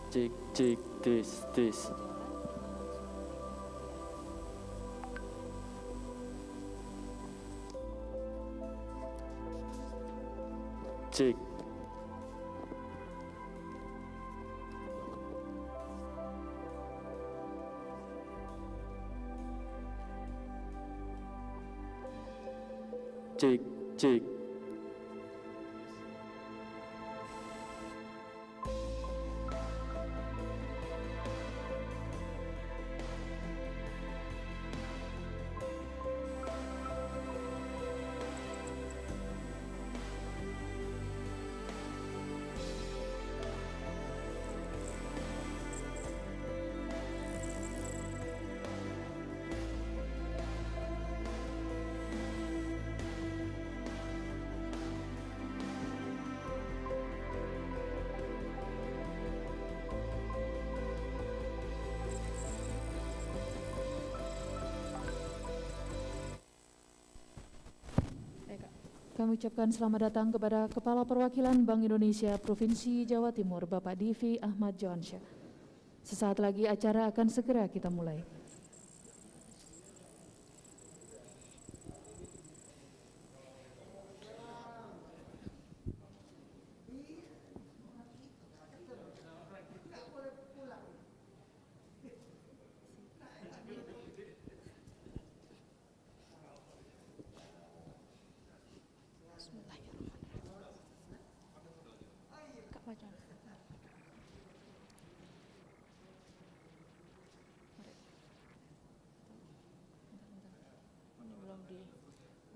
Cek cek tes tes. Cek. Cek cek. Kami ucapkan selamat datang kepada Kepala Perwakilan Bank Indonesia Provinsi Jawa Timur, Bapak Divi Ahmad Johansyah. Sesaat lagi acara akan segera kita mulai.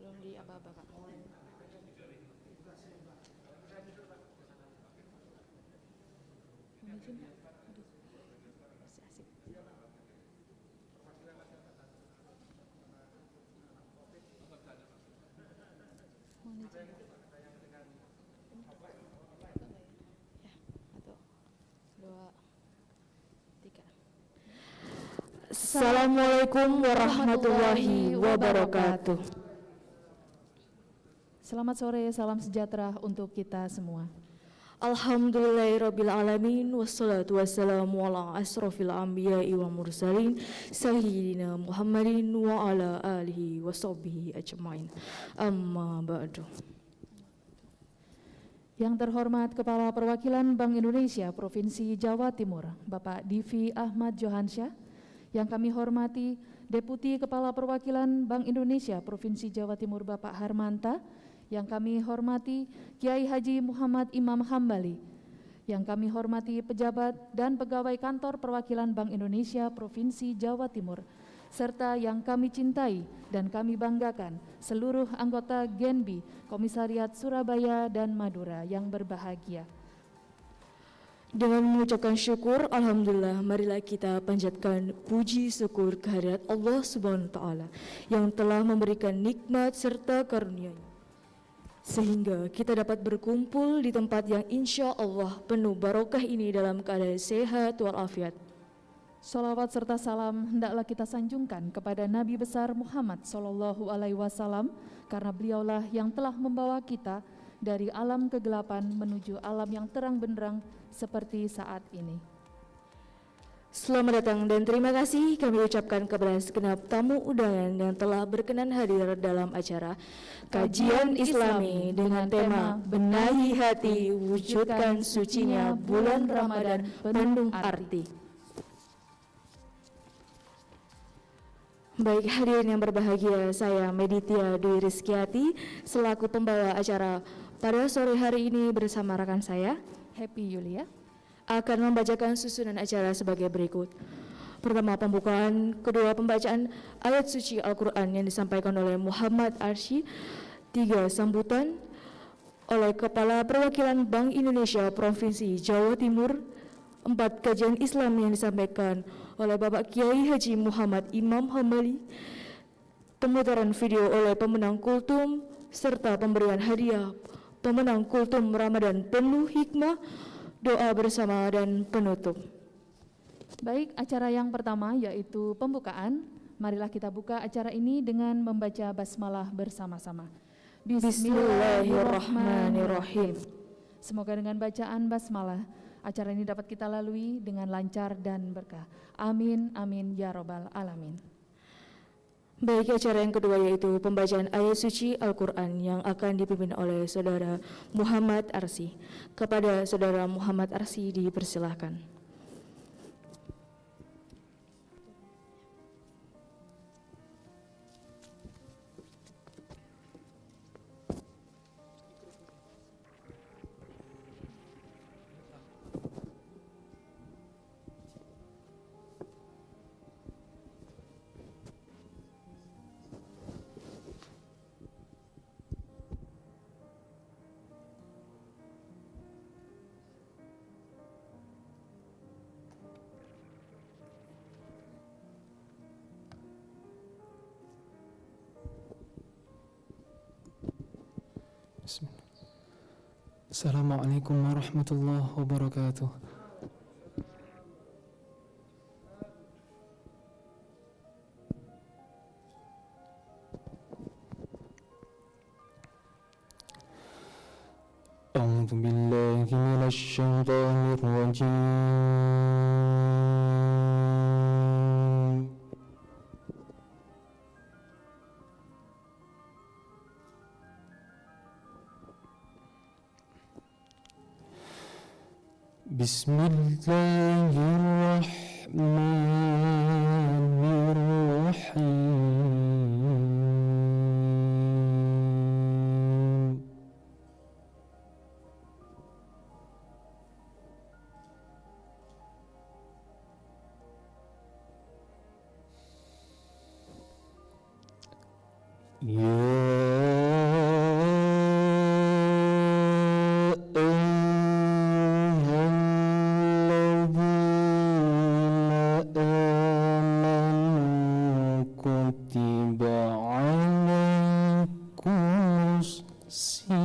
Belum di aba-aba, Kak. Asik. Assalamualaikum warahmatullahi wabarakatuh. Selamat sore, salam sejahtera untuk kita semua. Alhamdulillahirrabbilalamin. Wassalatu wassalamu ala asrofil anbiya'i wa mursalin Sayyidina Muhammadin wa ala alihi wa sahbihi ajmain. Amma ba'du. Yang terhormat Kepala Perwakilan Bank Indonesia Provinsi Jawa Timur, Bapak Divi Ahmad Johansyah. Yang kami hormati Deputi Kepala Perwakilan Bank Indonesia Provinsi Jawa Timur, Bapak Harmanta. Yang kami hormati Kiai Haji Muhammad Imam Hambali. Yang kami hormati pejabat dan pegawai kantor perwakilan Bank Indonesia Provinsi Jawa Timur, serta yang kami cintai dan kami banggakan seluruh anggota Genbi Komisariat Surabaya dan Madura yang berbahagia. Dengan mengucapkan syukur, Alhamdulillah, marilah kita panjatkan puji syukur kehadirat Allah Subhanahu wa Ta'ala yang telah memberikan nikmat serta karunia, sehingga kita dapat berkumpul di tempat yang insya Allah penuh barokah ini dalam keadaan sehat walafiat. Salawat serta salam hendaklah kita sanjungkan kepada Nabi besar Muhammad SAW, karena beliaulah yang telah membawa kita dari alam kegelapan menuju alam yang terang benderang seperti saat ini. Selamat datang dan terima kasih kami ucapkan kepada segenap tamu undangan yang telah berkenan hadir dalam acara Kajian Islami dengan tema Benahi Hati, Wujudkan Sucinya Bulan Ramadan Penuh Arti. Baik hadirin yang berbahagia, saya Meditia Dwi Rizkyati selaku pembawa acara pada sore hari ini bersama rekan saya Happy Yulia akan membacakan susunan acara sebagai berikut. Pertama pembukaan, kedua pembacaan ayat suci Al-Quran yang disampaikan oleh Muhammad Arsy, tiga sambutan oleh Kepala Perwakilan Bank Indonesia Provinsi Jawa Timur, empat kajian Islam yang disampaikan oleh Bapak Kiai Haji Muhammad Imam Hambali, pemutaran video oleh pemenang Kultum, serta pemberian hadiah pemenang Kultum Ramadan Penuh Hikmah, doa bersama dan penutup. Baik, acara yang pertama yaitu pembukaan. Marilah kita buka acara ini dengan membaca basmalah bersama-sama. Bismillahirrahmanirrahim. Semoga dengan bacaan basmalah acara ini dapat kita lalui dengan lancar dan berkah. Amin, amin, ya robbal alamin. Baik, acara yang kedua yaitu pembacaan ayat suci Al-Quran yang akan dipimpin oleh Saudara Muhammad Arsy. Kepada Saudara Muhammad Arsy dipersilahkan. Bismillah. Assalamualaikum warahmatullahi wabarakatuh. A'udzu billahi minasy syaithanir rajim. Bismillahirrahmanirrahim. Kutiba alaikumus siyam.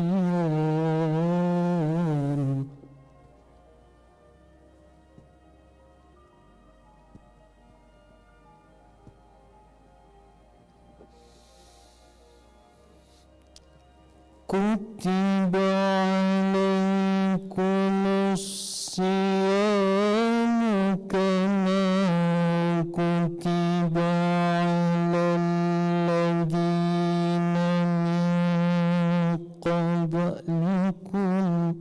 Kutiba alaikumus siyam kama kutiba alal ladzina min qablikum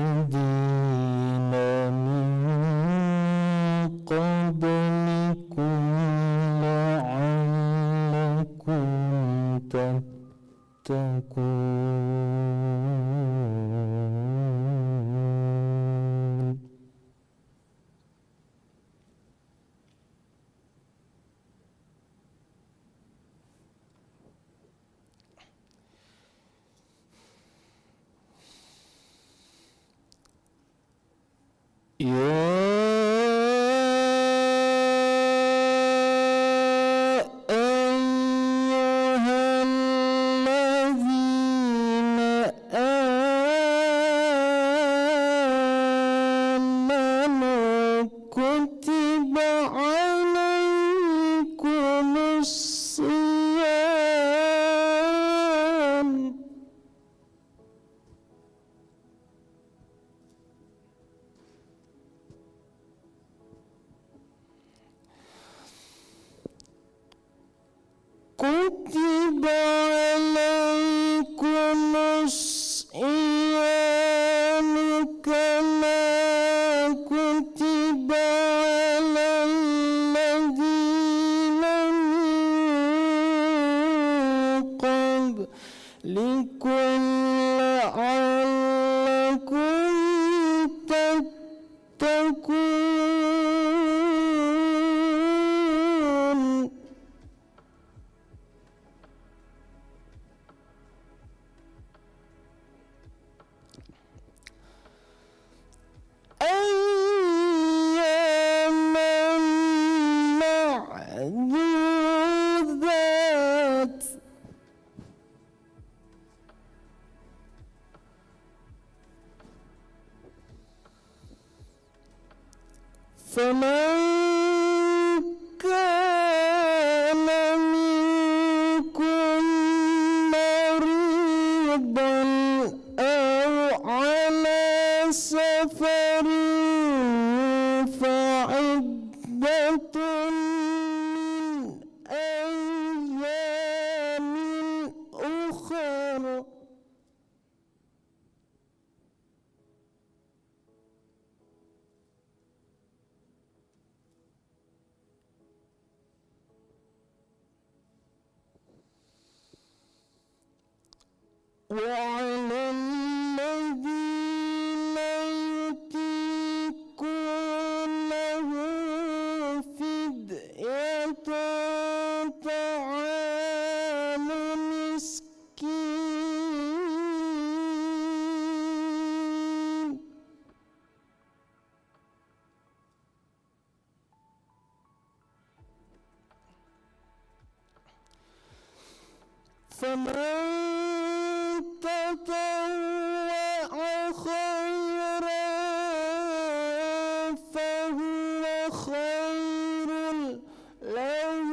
alladzina min qablikum la'allakum tattaqun. Kutiba alaikumus siyam. Kutiba alaikumus siyam kama kutiba alal ladzina min qablikum la'allakum tattaqun. Ayyaman ma'dudat. فمن أكبر وعلى الذين يطيقونه فدية طعام مسكين فمن تطوع خيرا فهو خير له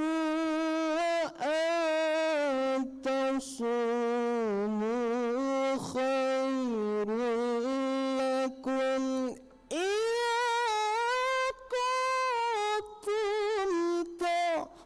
وأن تصوموا خير لكم إن كنتم تعلمون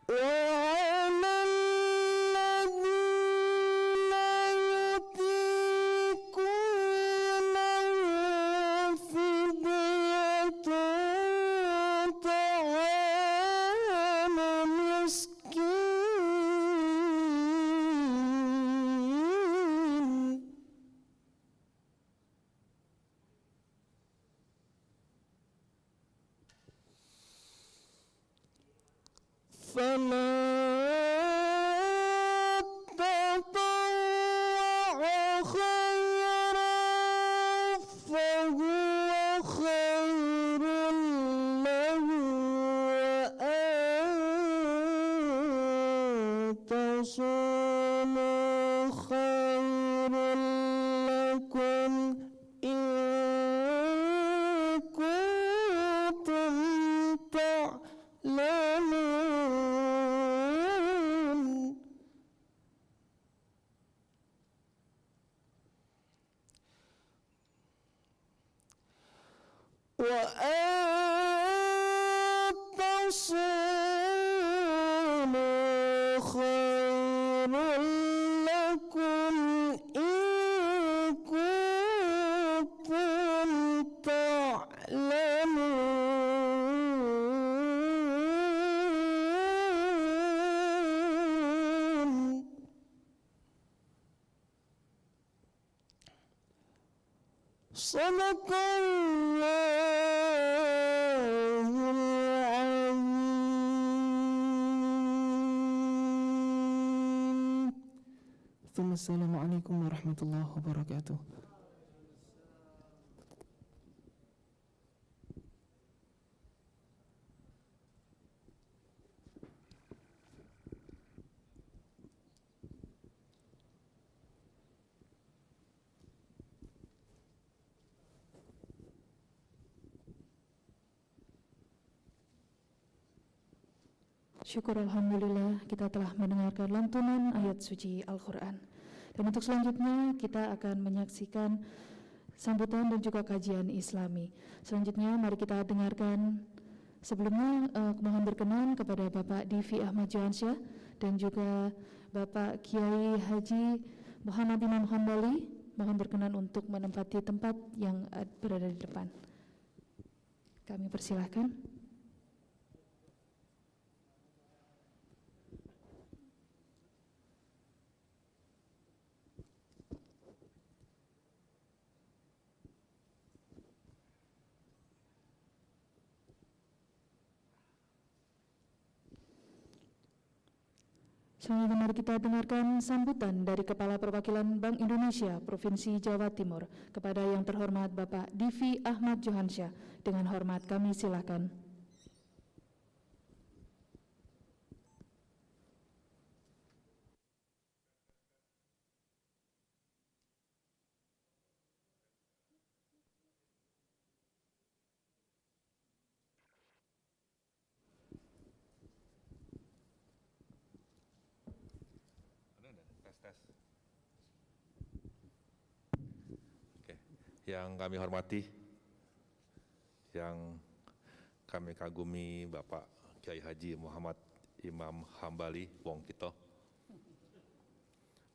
وعلى الذين يطيقونه فدية طعام مسكين فمن تطوع خيرا فهو خير له وأن تصوموا خير لكم إن كنتم تعلمون وأن تصوموا خير لكم إن كنتم تعلمون صدق الله العظيم. ثم السلام عليكم ورحمة الله وبركاته. Syukur Alhamdulillah kita telah mendengarkan lantunan ayat suci Al-Quran. Dan untuk selanjutnya kita akan menyaksikan sambutan dan juga kajian Islami. Selanjutnya mari kita dengarkan sebelumnya mohon berkenan kepada Bapak Divi Ahmad Johansyah dan juga Bapak Kiai Haji Muhammad Imam Hambali mohon berkenan untuk menempati tempat yang berada di depan. Kami persilahkan. Selanjutnya mari kita dengarkan sambutan dari Kepala Perwakilan Bank Indonesia Provinsi Jawa Timur kepada yang terhormat Bapak Divi Ahmad Johansyah. Dengan hormat kami silakan. Yang kami hormati, yang kami kagumi Bapak Kiai Haji Muhammad Imam Hambali Wong Kito.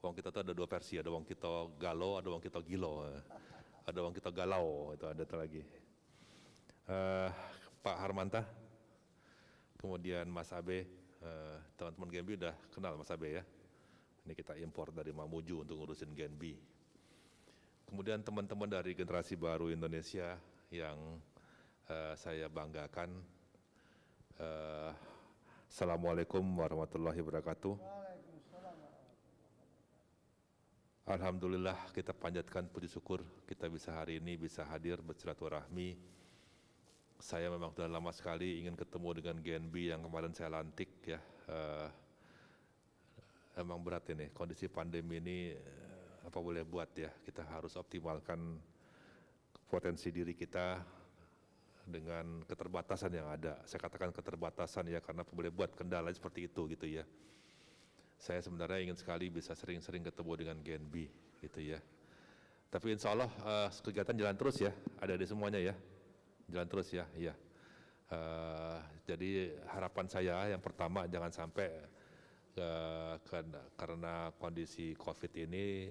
Wong Kito itu ada dua versi, ada Wong Kito Galo, ada Wong Kito Gilo, ada Wong Kito Galau, itu ada lagi. Pak Harmanta, kemudian Mas Abe, teman-teman Genbi udah kenal Mas Abe ya. Ini kita impor dari Mamuju untuk ngurusin Genbi. Kemudian teman-teman dari generasi baru Indonesia yang saya banggakan. Assalamualaikum warahmatullahi wabarakatuh. Alhamdulillah kita panjatkan puji syukur kita bisa hari ini bisa hadir bersilaturahmi. Saya memang sudah lama sekali ingin ketemu dengan GNB yang kemarin saya lantik ya. Emang berat ini kondisi pandemi ini. Apa boleh buat ya, kita harus optimalkan potensi diri kita dengan keterbatasan yang ada. Saya katakan keterbatasan ya karena apa boleh buat kendala seperti itu gitu ya. Saya sebenarnya ingin sekali bisa sering-sering ketemu dengan GNB gitu ya. Tapi insya Allah kegiatan jalan terus ya, ada di semuanya ya, jalan terus ya. Iya. Jadi harapan saya yang pertama jangan sampai karena kondisi COVID ini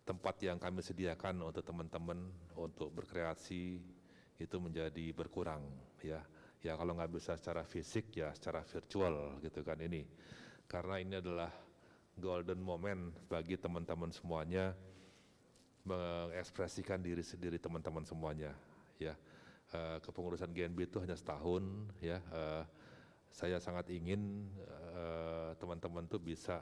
tempat yang kami sediakan untuk teman-teman untuk berkreasi itu menjadi berkurang ya. Ya kalau nggak bisa secara fisik ya secara virtual gitu kan ini. Karena ini adalah golden moment bagi teman-teman semuanya mengekspresikan diri sendiri teman-teman semuanya ya. Kepengurusan GNB itu hanya setahun ya. Saya sangat ingin teman-teman tuh bisa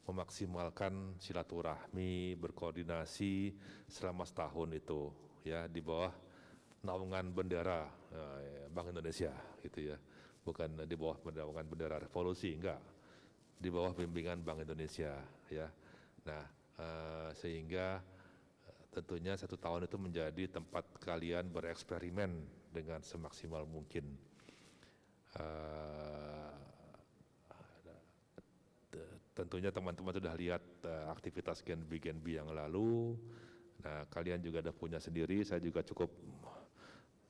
memaksimalkan silaturahmi, berkoordinasi selama setahun itu ya di bawah naungan bendera Bank Indonesia gitu ya. Bukan di bawah naungan bendera revolusi, enggak. Di bawah bimbingan Bank Indonesia ya. Nah, sehingga tentunya 1 tahun itu menjadi tempat kalian bereksperimen dengan semaksimal mungkin. Tentunya teman-teman sudah lihat aktivitas Genbi yang lalu. Nah, kalian juga ada punya sendiri. Saya juga cukup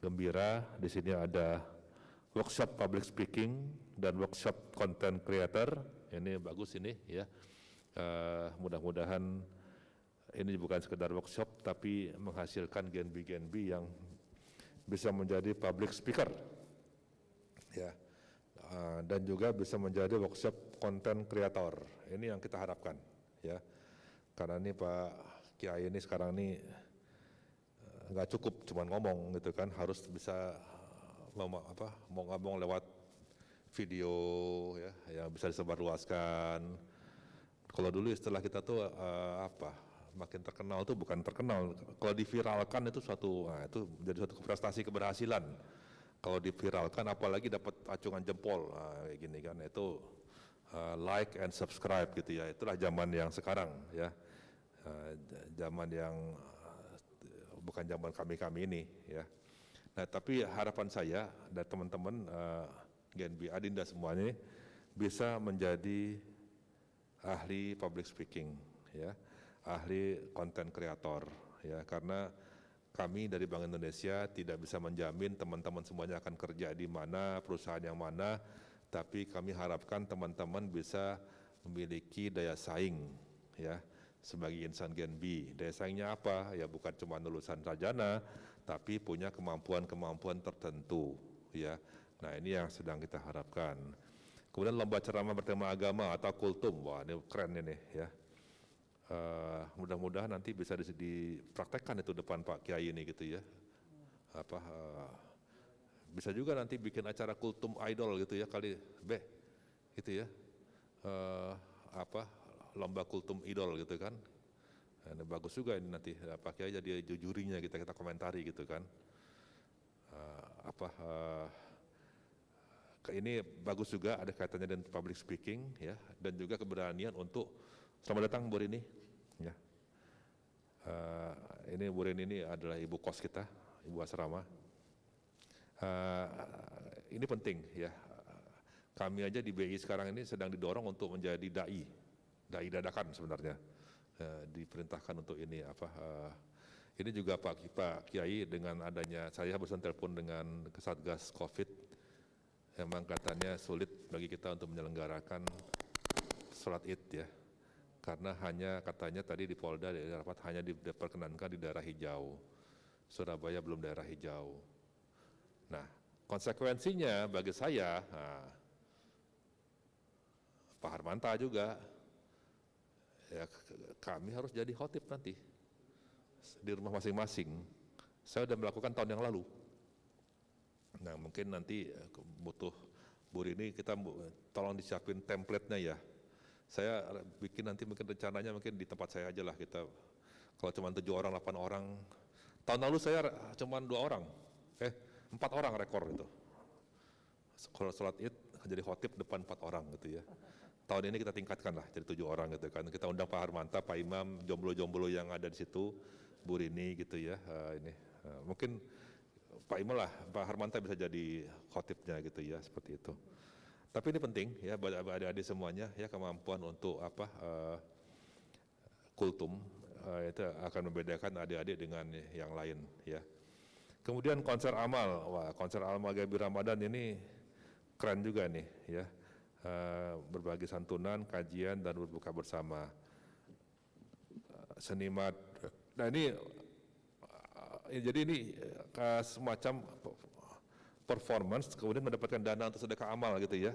gembira. Di sini ada workshop public speaking dan workshop content creator. Ini bagus ini ya. Mudah-mudahan ini bukan sekedar workshop, tapi menghasilkan Genbi yang bisa menjadi public speaker. Ya, dan juga bisa menjadi workshop konten kreator. Ini yang kita harapkan, ya. Karena ini Pak Kiai ini sekarang ini nggak cukup cuma ngomong gitu kan, harus bisa mau ngomong lewat video, ya, yang bisa disebarluaskan. Kalau dulu istilah kita tuh makin terkenal tuh bukan terkenal, kalau diviralkan itu itu menjadi suatu prestasi keberhasilan. Kalau diviralkan apalagi dapat acungan jempol, kayak gini kan, itu like and subscribe gitu ya. Itulah zaman yang sekarang ya, zaman yang bukan zaman kami ini ya. Nah tapi harapan saya dan teman-teman Genbi Adinda semuanya bisa menjadi ahli public speaking ya, ahli content creator ya, karena kami dari Bank Indonesia tidak bisa menjamin teman-teman semuanya akan kerja di mana, perusahaan yang mana, tapi kami harapkan teman-teman bisa memiliki daya saing ya sebagai insan Genbi. Daya saingnya apa? Ya bukan cuma lulusan sarjana, tapi punya kemampuan-kemampuan tertentu ya. Nah ini yang sedang kita harapkan. Kemudian lomba ceramah bertema agama atau kultum, wah ini keren ini ya. Mudah-mudahan nanti bisa dipraktekkan itu depan Pak Kiai ini gitu ya. Bisa juga nanti bikin acara kultum idol gitu ya kali gitu ya. Lomba kultum idol gitu kan. Ini bagus juga ini nanti Pak Kiai jadi jurinya kita komentari gitu kan. Ini bagus juga ada kaitannya dengan public speaking ya, dan juga keberanian untuk selamat datang Bu Rini ya. Ini Bu Rini ini adalah ibu kos kita, ibu asrama. Ini penting ya. Kami aja di BI sekarang ini sedang didorong untuk menjadi dai dadakan sebenarnya. Diperintahkan untuk ini Ini juga Pak Kiai, dengan adanya saya barusan telepon dengan Satgas Covid, emang katanya sulit bagi kita untuk menyelenggarakan sholat Id ya, karena hanya katanya tadi di Polda di rapat hanya diperkenankan di daerah hijau. Surabaya belum daerah hijau. Nah, konsekuensinya bagi saya, Pak Harmanta juga, ya kami harus jadi khotib nanti di rumah masing-masing. Saya sudah melakukan tahun yang lalu. Nah, mungkin nanti butuh Bu Rini, kita tolong disiapin template-nya ya. Saya bikin nanti mungkin rencananya mungkin di tempat saya aja lah, kita kalau cuma 7 orang, 8 orang. Tahun lalu saya cuma 2 orang, 4 orang rekor itu. Kalau sholat Id jadi khotib depan 4 orang gitu ya. Tahun ini kita tingkatkan lah jadi 7 orang gitu kan. Kita undang Pak Harmanta, Pak Imam, jomblo-jomblo yang ada di situ, Bu Rini gitu ya. Mungkin Pak Imam lah, Pak Harmanta bisa jadi khotibnya gitu ya, seperti itu. Tapi ini penting ya buat adik-adik semuanya ya, kemampuan untuk kultum itu akan membedakan adik-adik dengan yang lain ya. Kemudian konser amal, konser amal Gabi Ramadan ini keren juga nih ya. Berbagi santunan, kajian dan berbuka bersama. Senimat. Nah ini jadi ini semacam performance kemudian mendapatkan dana untuk sedekah amal gitu ya.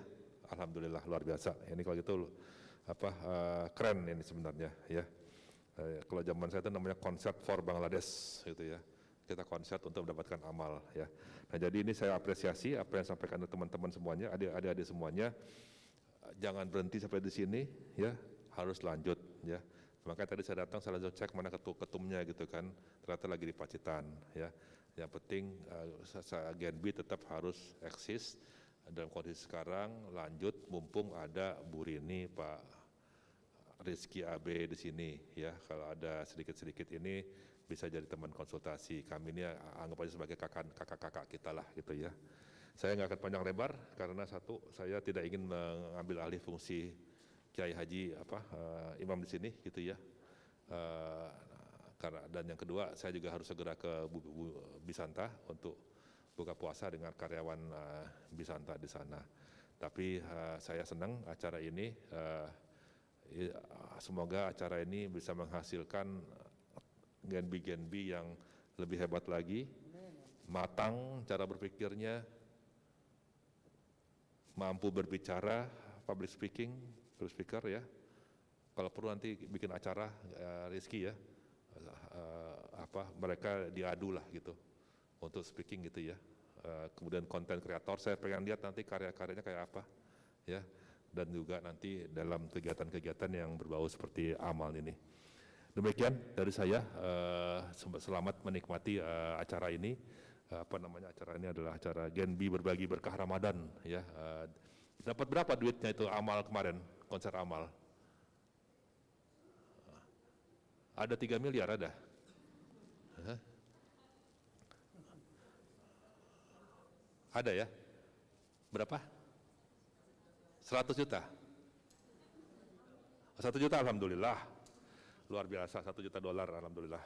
Alhamdulillah luar biasa. Ini kalau gitu keren ini sebenarnya ya. Kalau zaman saya itu namanya Concert for Bangladesh gitu ya. Kita konser untuk mendapatkan amal ya. Nah jadi ini saya apresiasi apa yang disampaikan oleh teman-teman semuanya, adik-adik semuanya. Jangan berhenti sampai di sini ya, harus lanjut ya. Makanya tadi saya datang, saya langsung cek mana ketumnya gitu kan, ternyata lagi di Pacitan ya. Yang penting GNB tetap harus eksis dalam kondisi sekarang, lanjut mumpung ada Bu Rini, Pak Rizky AB di sini ya. Kalau ada sedikit-sedikit ini bisa jadi teman konsultasi. Kami ini anggap aja sebagai kakak-kakak kita lah gitu ya. Saya nggak akan panjang lebar karena satu, saya tidak ingin mengambil alih fungsi Kiai Haji Imam di sini gitu ya. Dan yang kedua, saya juga harus segera ke Bu Bisanta untuk buka puasa dengan karyawan Bisanta di sana. Tapi saya senang acara ini. Semoga acara ini bisa menghasilkan genbi-genbi yang lebih hebat lagi, matang cara berpikirnya, mampu berbicara, public speaker ya. Kalau perlu nanti bikin acara Rizky ya, mereka diadu lah gitu untuk speaking gitu ya. Kemudian konten kreator, saya pengen lihat nanti karya-karyanya kayak apa ya. Dan juga nanti dalam kegiatan-kegiatan yang berbau seperti amal ini. Demikian dari saya, selamat menikmati acara ini. Acara ini adalah acara Genbi Berbagi Berkah Ramadan ya. Dapat berapa duitnya itu amal kemarin, konser amal? Ada 3 miliar ada? Ada ya? Berapa? 100 juta? 1 juta alhamdulillah. Luar biasa, 1 juta dolar alhamdulillah.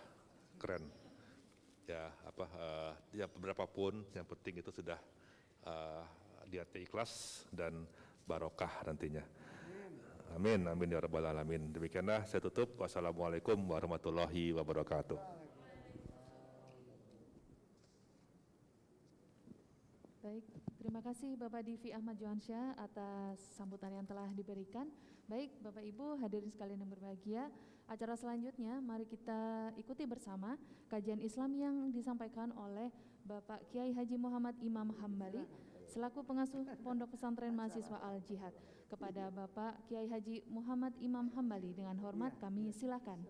Keren. Ya ya berapapun yang penting itu sudah di hati ikhlas dan barokah nantinya. Amin, amin ya rabbal alamin. Demikianlah saya tutup. Wassalamualaikum warahmatullahi wabarakatuh. Baik, terima kasih Bapak Divi Ahmad Johansyah atas sambutan yang telah diberikan. Baik, Bapak Ibu hadirin sekalian yang berbahagia, acara selanjutnya mari kita ikuti bersama kajian Islam yang disampaikan oleh Bapak Kiai Haji Muhammad Imam Hambali selaku pengasuh Pondok Pesantren Mahasiswa Al Jihad. Kepada Bapak Kiai Haji Muhammad Imam Hambali dengan hormat kami silakan.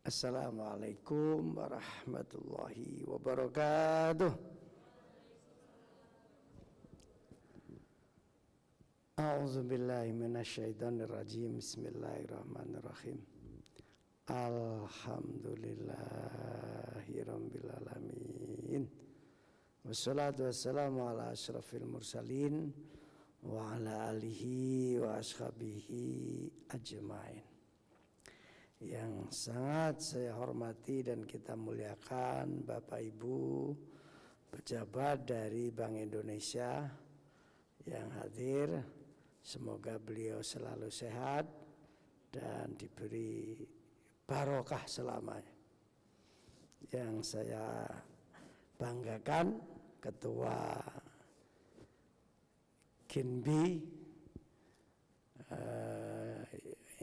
Assalamualaikum warahmatullahi wabarakatuh. A'udzu billahi minasyaitonir rajim. Bismillahirrahmanirrahim. Alhamdulillahirrabbilalamin. Wassalatu wassalamu ala asyrafil mursalin wa ala alihi wa ashabihi ajmain. Yang sangat saya hormati dan kita muliakan Bapak Ibu pejabat dari Bank Indonesia yang hadir, semoga beliau selalu sehat dan diberi barokah selamanya. Yang saya banggakan Ketua Kinbi,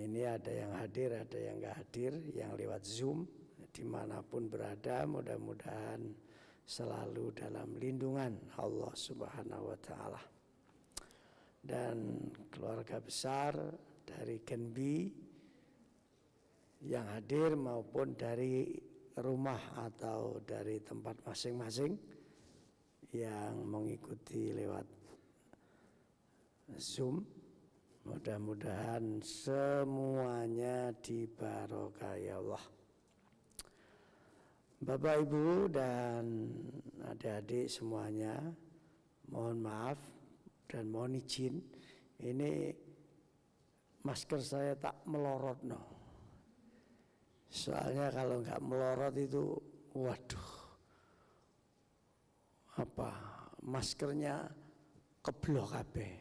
ini ada yang hadir, ada yang nggak hadir, yang lewat Zoom, dimanapun berada, mudah-mudahan selalu dalam lindungan Allah Subhanahu wa Ta'ala. Dan keluarga besar dari Kinbi yang hadir maupun dari rumah atau dari tempat masing-masing yang mengikuti lewat Zoom, mudah-mudahan semuanya dibarokahi Allah. Bapak Ibu dan adik-adik semuanya, mohon maaf dan mohon izin, ini masker saya tak melorot no. Soalnya kalau nggak melorot itu, waduh, maskernya keblok kabeh.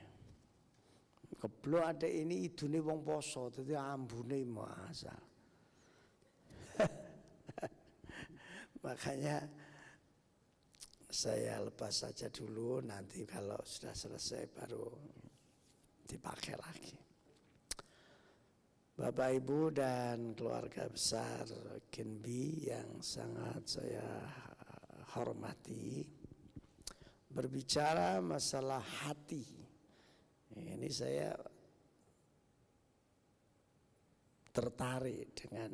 Keblok ada ini idune wong poso, dadi ambune masal. Makanya saya lepas saja dulu, nanti kalau sudah selesai baru dipakai lagi. Bapak Ibu dan keluarga besar Kinbi yang sangat saya hormati, berbicara masalah hati, ini saya tertarik dengan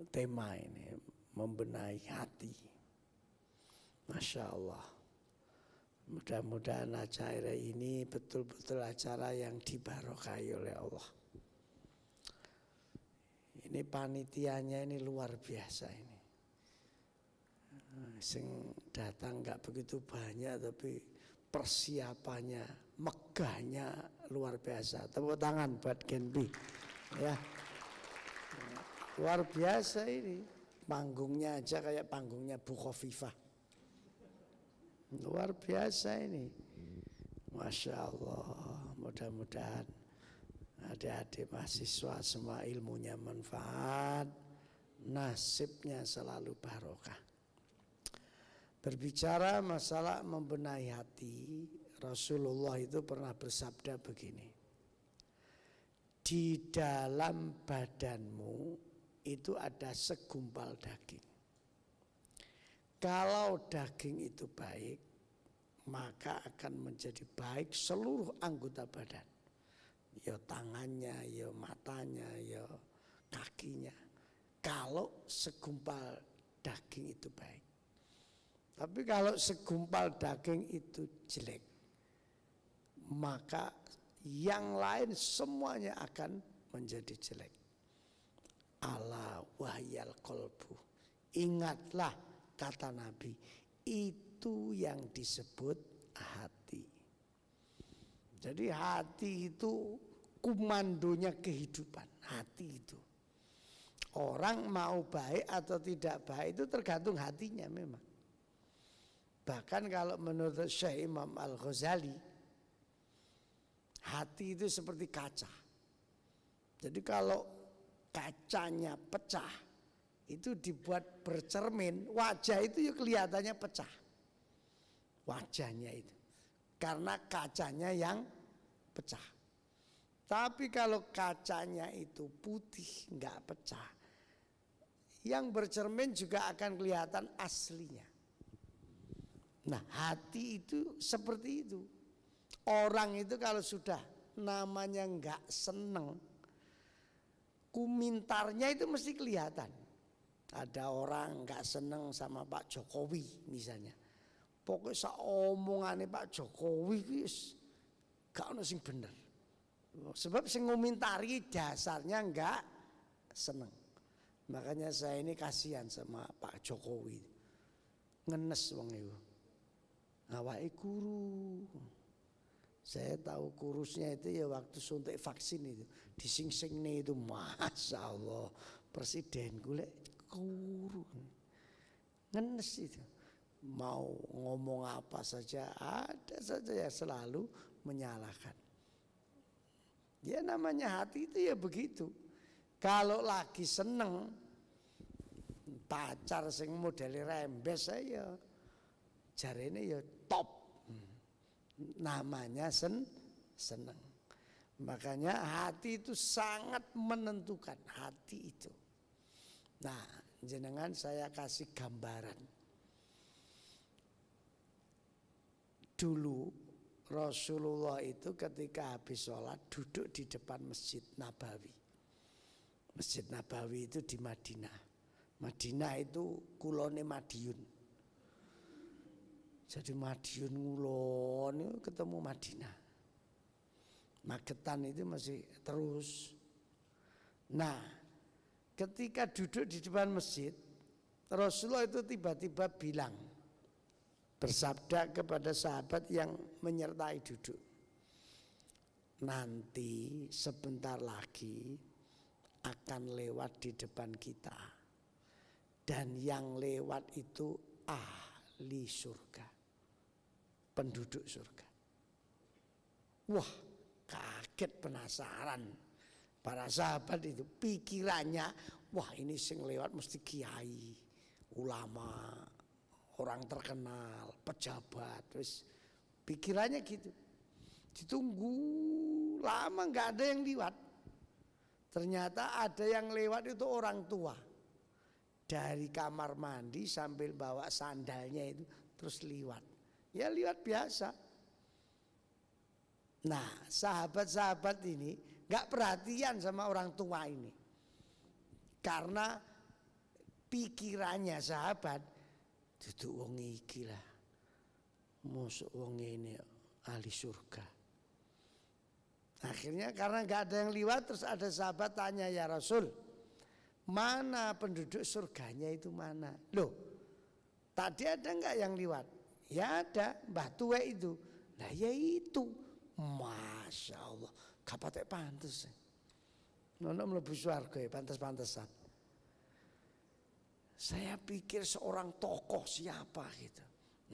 tema ini, membenahi hati. Masya Allah, mudah-mudahan acara ini betul-betul acara yang dibarokahi oleh Allah. Ini panitianya ini luar biasa ini. Sing datang nggak begitu banyak tapi persiapannya, megahnya luar biasa. Tepuk tangan buat Kinbi. Ya. Luar biasa ini. Panggungnya aja kayak panggungnya Bu Khofifah. Luar biasa ini. Masya Allah, mudah-mudahan adik-adik mahasiswa semua ilmunya manfaat, nasibnya selalu barokah. Berbicara masalah membenahi hati, Rasulullah itu pernah bersabda begini, di dalam badanmu itu ada segumpal daging. Kalau daging itu baik, maka akan menjadi baik seluruh anggota badan. Ya tangannya, ya matanya, ya kakinya. Kalau segumpal daging itu baik. Tapi kalau segumpal daging itu jelek, maka yang lain semuanya akan menjadi jelek. Ala wahyal qalbu. Ingatlah kata Nabi, itu yang disebut hati. Jadi hati itu komandonya kehidupan, hati itu. Orang mau baik atau tidak baik itu tergantung hatinya memang. Bahkan kalau menurut Syekh Imam Al-Ghazali, hati itu seperti kaca. Jadi kalau kacanya pecah, itu dibuat bercermin, wajah itu ya kelihatannya pecah. Wajahnya itu. Karena kacanya yang pecah. Tapi kalau kacanya itu putih, enggak pecah, yang bercermin juga akan kelihatan aslinya. Nah, hati itu seperti itu. Orang itu kalau sudah namanya enggak seneng, kumintarnya itu mesti kelihatan. Ada orang enggak seneng sama Pak Jokowi misalnya. Pokoknya saomongane Pak Jokowi wis gak ono sing bener. Sebab sing ngomintari dasarnya enggak seneng. Makanya saya ini kasihan sama Pak Jokowi. Ngenes wong itu. Awake kuru. Saya tahu kurusnya itu ya waktu suntik vaksin itu. Dising-singne itu, Masya Allah. Presiden gue kuru. Ngenes itu. Mau ngomong apa saja, ada saja yang selalu menyalahkan. Ya namanya hati itu ya begitu. Kalau lagi seneng, pacar sing modeli rembes saya jarene ya top. Namanya seneng. Makanya hati itu sangat menentukan, hati itu. Nah, jenengan saya kasih gambaran. Dulu Rasulullah itu ketika habis sholat duduk di depan Masjid Nabawi. Masjid Nabawi itu di Madinah. Madinah itu kulone Madiun. Jadi Madiun ngulon itu ketemu Madinah. Magetan itu masih terus. Nah, ketika duduk di depan masjid, Rasulullah itu tiba-tiba bilang, bersabda kepada sahabat yang menyertai duduk, nanti sebentar lagi akan lewat di depan kita, dan yang lewat itu ahli surga, penduduk surga. Wah, kaget, penasaran para sahabat itu, pikirannya wah ini sing lewat mesti kiai, ulama, orang terkenal, pejabat, terus pikirannya gitu. Ditunggu lama nggak ada yang lewat. Ternyata ada yang lewat itu orang tua. Dari kamar mandi sambil bawa sandalnya itu terus lewat. Ya lewat biasa. Nah, sahabat-sahabat ini nggak perhatian sama orang tua ini. Karena pikirannya sahabat, duduk wong iki lah, mosok wong ini ahli surga. Akhirnya karena nggak ada yang lewat, terus ada sahabat tanya, ya Rasul, mana penduduk surganya itu mana? Loh, tadi ada nggak yang lewat? Ya ada, Mbah Tuwe itu. Nah ya itu, Masya Allah, kapatek pantes. Nono mlebu swarga ya, pantes-pantesan. Saya pikir seorang tokoh siapa gitu.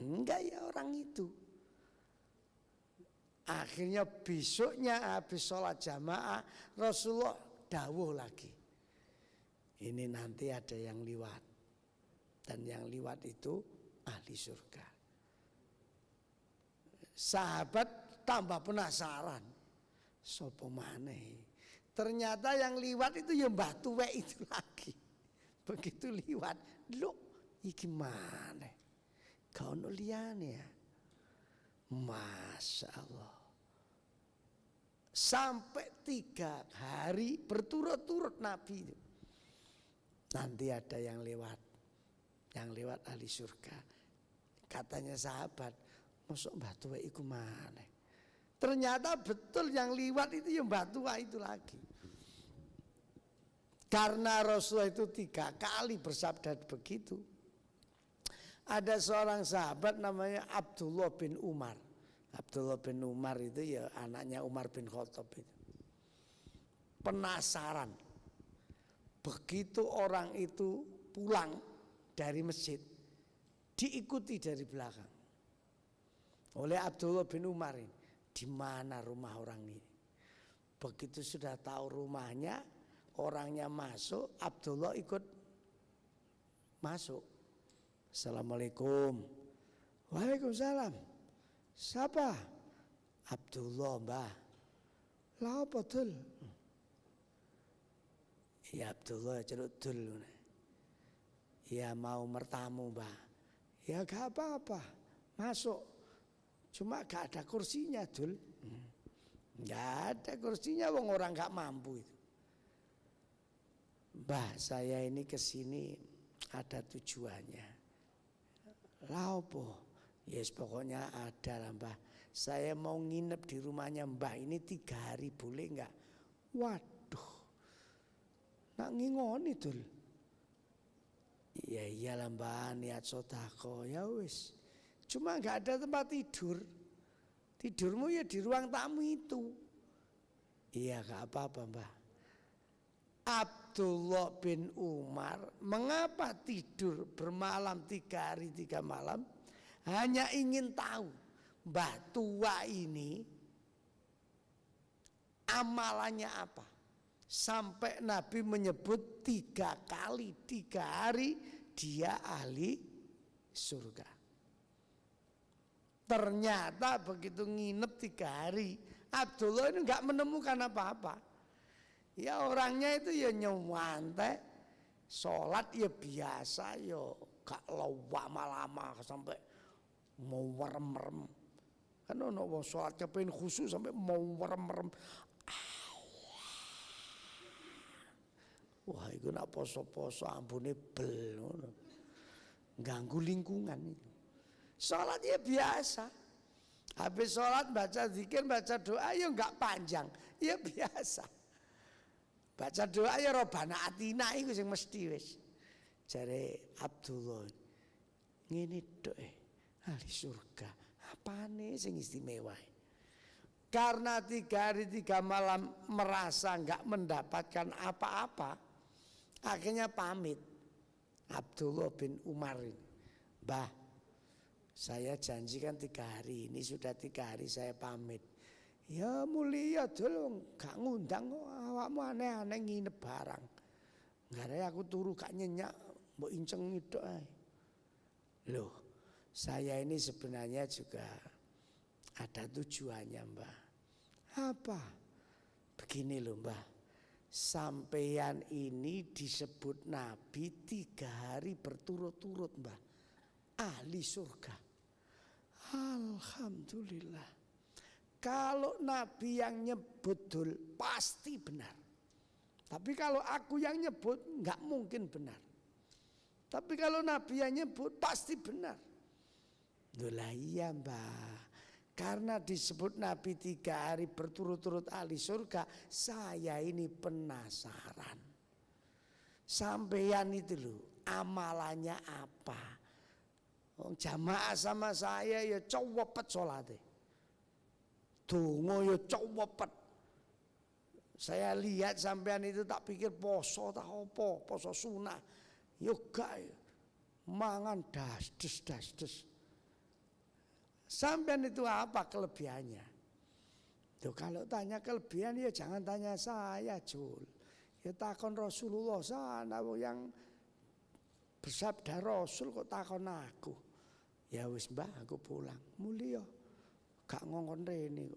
Enggak ya orang itu. Akhirnya besoknya habis sholat jamaah Rasulullah dawuh lagi. Ini nanti ada yang liwat. Dan yang liwat itu ahli surga. Sahabat tambah penasaran. Sopo maneh. Ternyata yang liwat itu ya Mbah Tuwek itu lagi. Begitu liwat, loh iki mana? Kau no liyane ya. Masya Allah. Sampai 3 hari berturut-turut Nabi itu. Nanti ada yang lewat. Yang lewat ahli surga. Katanya sahabat, masuk Mbah Tuwa iku mana? Ternyata betul yang lewat itu yang Mbah Tuwa itu lagi. Karena Rasulullah itu 3 kali bersabda begitu. Ada seorang sahabat namanya Abdullah bin Umar. Abdullah bin Umar itu ya anaknya Umar bin Khattab itu. Penasaran. Begitu orang itu pulang dari masjid, diikuti dari belakang oleh Abdullah bin Umar ini. Di mana rumah orang ini? Begitu sudah tahu rumahnya, orangnya masuk, Abdullah ikut masuk. Assalamualaikum. Waalaikumsalam. Siapa? Abdullah, Mbah. Lah apa dul? Ya Abdullah celuk dul. Ya mau mertamu, Mbah. Ya gak apa-apa. Masuk. Cuma gak ada kursinya, dul. Gak ada kursinya, wong orang gak mampu itu. Mbah, saya ini kesini ada tujuannya. Lah apa? Yes, pokoknya ada lah Mbah. Saya mau nginep di rumahnya Mbah ini 3 hari, boleh enggak? Waduh. Nak ngingoni Dul. Ya iyalah Mbah, niat sodako ya wis. Cuma nggak ada tempat tidur. Tidurmu ya di ruang tamu itu. Iya gak apa-apa Mbah. Abdullah bin Umar mengapa tidur bermalam 3 hari 3 malam? Hanya ingin tahu Mbah tua ini amalannya apa. Sampai Nabi menyebut 3 kali 3 hari dia ahli surga. Ternyata begitu nginep 3 hari, Abdullah ini enggak menemukan apa-apa. Ya orangnya itu ya nyewantek, sholat ya biasa, ya gak lama-lama sampai mau merem-merem. Kan ono wong sholatnya pengen khusyuk sampai mau merem-merem. Wah, itu nak poso-poso ampune bel ngono. Ganggu lingkungan itu. Sholat ya biasa. Habis sholat baca zikir, baca doa ya enggak panjang. Ya biasa. Baca doa ya Robbana atina itu yang mesti wis. Jare Abdullah. Ngene tok ahli surga. Apane sing istimewa? Karena 3 hari 3 malam merasa enggak mendapatkan apa-apa. Akhirnya pamit. Abdullah bin Umar ini. Mbah, saya janjikan 3 hari ini sudah 3 hari saya pamit. Ya mulia dulu gak ngundang kok awakmu aneh-aneh nginep barang. Enggak ada aku turu gak nyenyak mbok inceng itu ae. Loh, saya ini sebenarnya juga ada tujuannya Mbah. Apa? Begini loh Mbah. Sampeyan ini disebut Nabi 3 hari berturut-turut Mbah. Ahli surga. Alhamdulillah. Kalau Nabi yang nyebut Dul pasti benar. Tapi kalau aku yang nyebut enggak mungkin benar. Tapi kalau Nabi yang nyebut pasti benar. Lah iya Mbah. Karena disebut Nabi 3 hari berturut-turut ahli surga, saya ini penasaran. Sampeyan itu loh, amalannya apa? Jamaah sama saya ya cowopet sholatnya. Dongo ya cowopet. Saya lihat sampean itu tak pikir poso tak apa, poso sunah. Ya gak, mangan das. Sampean itu apa kelebihannya? Tuh kalau tanya kelebihan ya jangan tanya saya Jul. Ya takon Rasulullah sana yang bersabda Rasul kok takon aku. Ya wis Mbah aku pulang. Mulia gak ngongkon rene.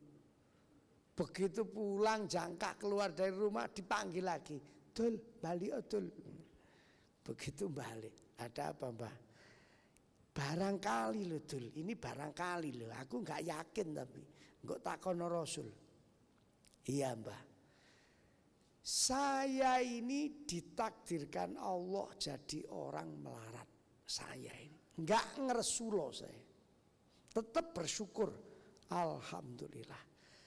Begitu pulang jangkak keluar dari rumah dipanggil lagi. Dul balik Dul. Begitu balik. Ada apa Mbah? Barangkali loh Dul, ini barangkali loh, aku nggak yakin tapi nggak takon Rasul. Iya Mbah, saya ini ditakdirkan Allah jadi orang melarat. Saya ini nggak ngeresulo saya, tetap bersyukur. Alhamdulillah,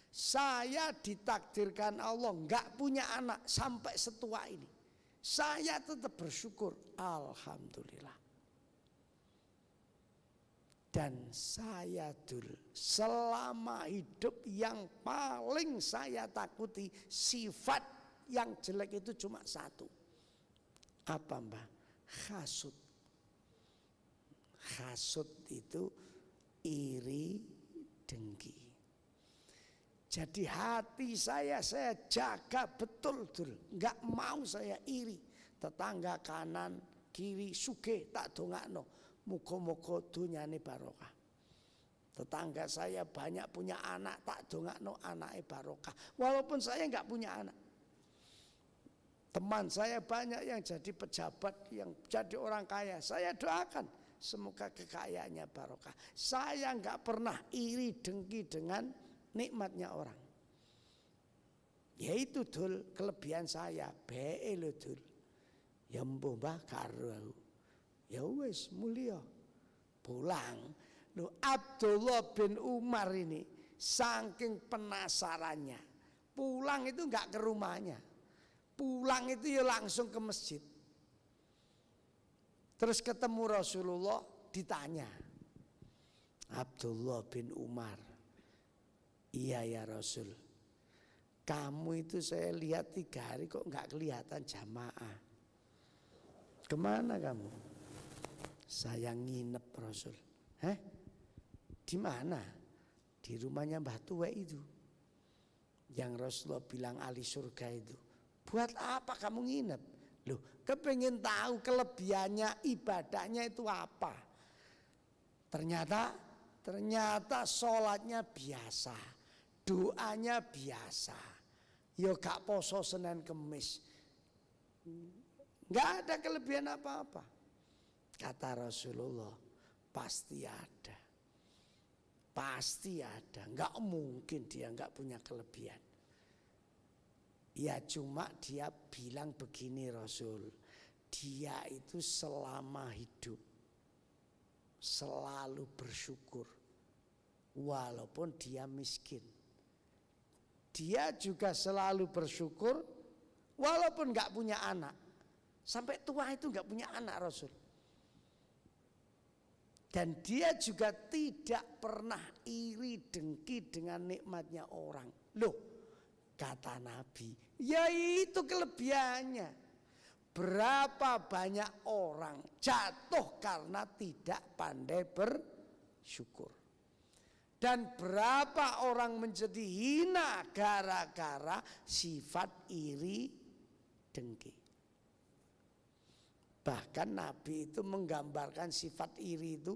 saya ditakdirkan Allah nggak punya anak sampai setua ini. Saya tetap bersyukur. Alhamdulillah. Dan saya Dul selama hidup yang paling saya takuti sifat yang jelek itu cuma satu. Apa Mbah? Hasud. Hasud itu iri dengki. Jadi hati saya jaga betul Dul. Enggak mau saya iri. Tetangga kanan kiri sugih tak dongakno. Muga-muga dunyane barokah. Tetangga saya banyak punya anak, tak dongakno anake barokah. Walaupun saya enggak punya anak. Teman saya banyak yang jadi pejabat, yang jadi orang kaya. Saya doakan semoga kekayaannya barokah. Saya enggak pernah iri dengki dengan nikmatnya orang. Yaitu Dul kelebihan saya. Be lho Dul. Ya mbuh Mbah karo aku. Ya wis mulia. Pulang. Loh Abdullah bin Umar ini saking penasarannya. Pulang itu enggak ke rumahnya. pulang itu ya langsung ke masjid. Terus ketemu Rasulullah, ditanya, Abdullah bin Umar, iya ya Rasul, kamu itu saya lihat 3 hari kok nggak kelihatan jamaah. Kemana kamu? Saya nginep Rasul. Di mana? Di rumahnya Mbah Tua itu. Yang Rasulullah bilang ahli surga itu. Buat apa kamu nginep? Loh, kepengen tahu kelebihannya ibadahnya itu apa? Ternyata sholatnya biasa, doanya biasa. Yo gak poso Senin Kemis, gak ada kelebihan apa-apa. Kata Rasulullah, pasti ada. Pasti ada, gak mungkin dia gak punya kelebihan. Ya cuma dia bilang begini Rasul, dia itu selama hidup selalu bersyukur walaupun dia miskin. Dia juga selalu bersyukur walaupun gak punya anak. Sampai tua itu gak punya anak Rasul. Dan dia juga tidak pernah iri dengki dengan nikmatnya orang. Loh, kata Nabi, ya itu kelebihannya. Berapa banyak orang jatuh karena tidak pandai bersyukur. Dan berapa orang menjadi hina gara-gara sifat iri dengki. Bahkan Nabi itu menggambarkan sifat iri itu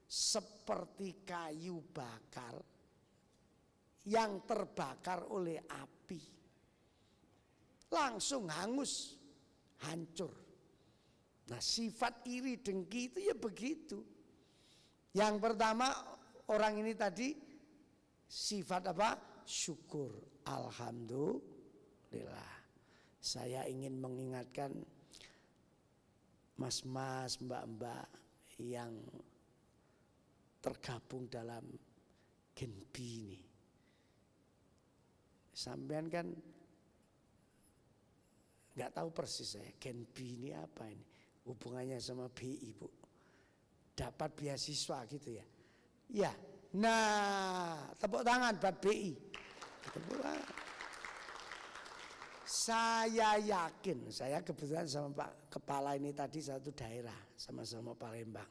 seperti kayu bakar yang terbakar oleh api. Langsung hangus, hancur. Nah sifat iri dengki itu ya begitu. Yang pertama orang ini tadi sifat apa? Syukur. Alhamdulillah. Saya ingin mengingatkan mas-mas, mbak-mbak yang tergabung dalam Gen B ini. Sampean kan nggak tahu persis saya Gen B ini apa ini hubungannya sama BI Bu. Dapat beasiswa gitu ya. Ya, nah tepuk tangan buat BI. Tepuk tangan. Saya yakin, saya kebetulan sama Pak Kepala ini tadi satu daerah, sama-sama Palembang.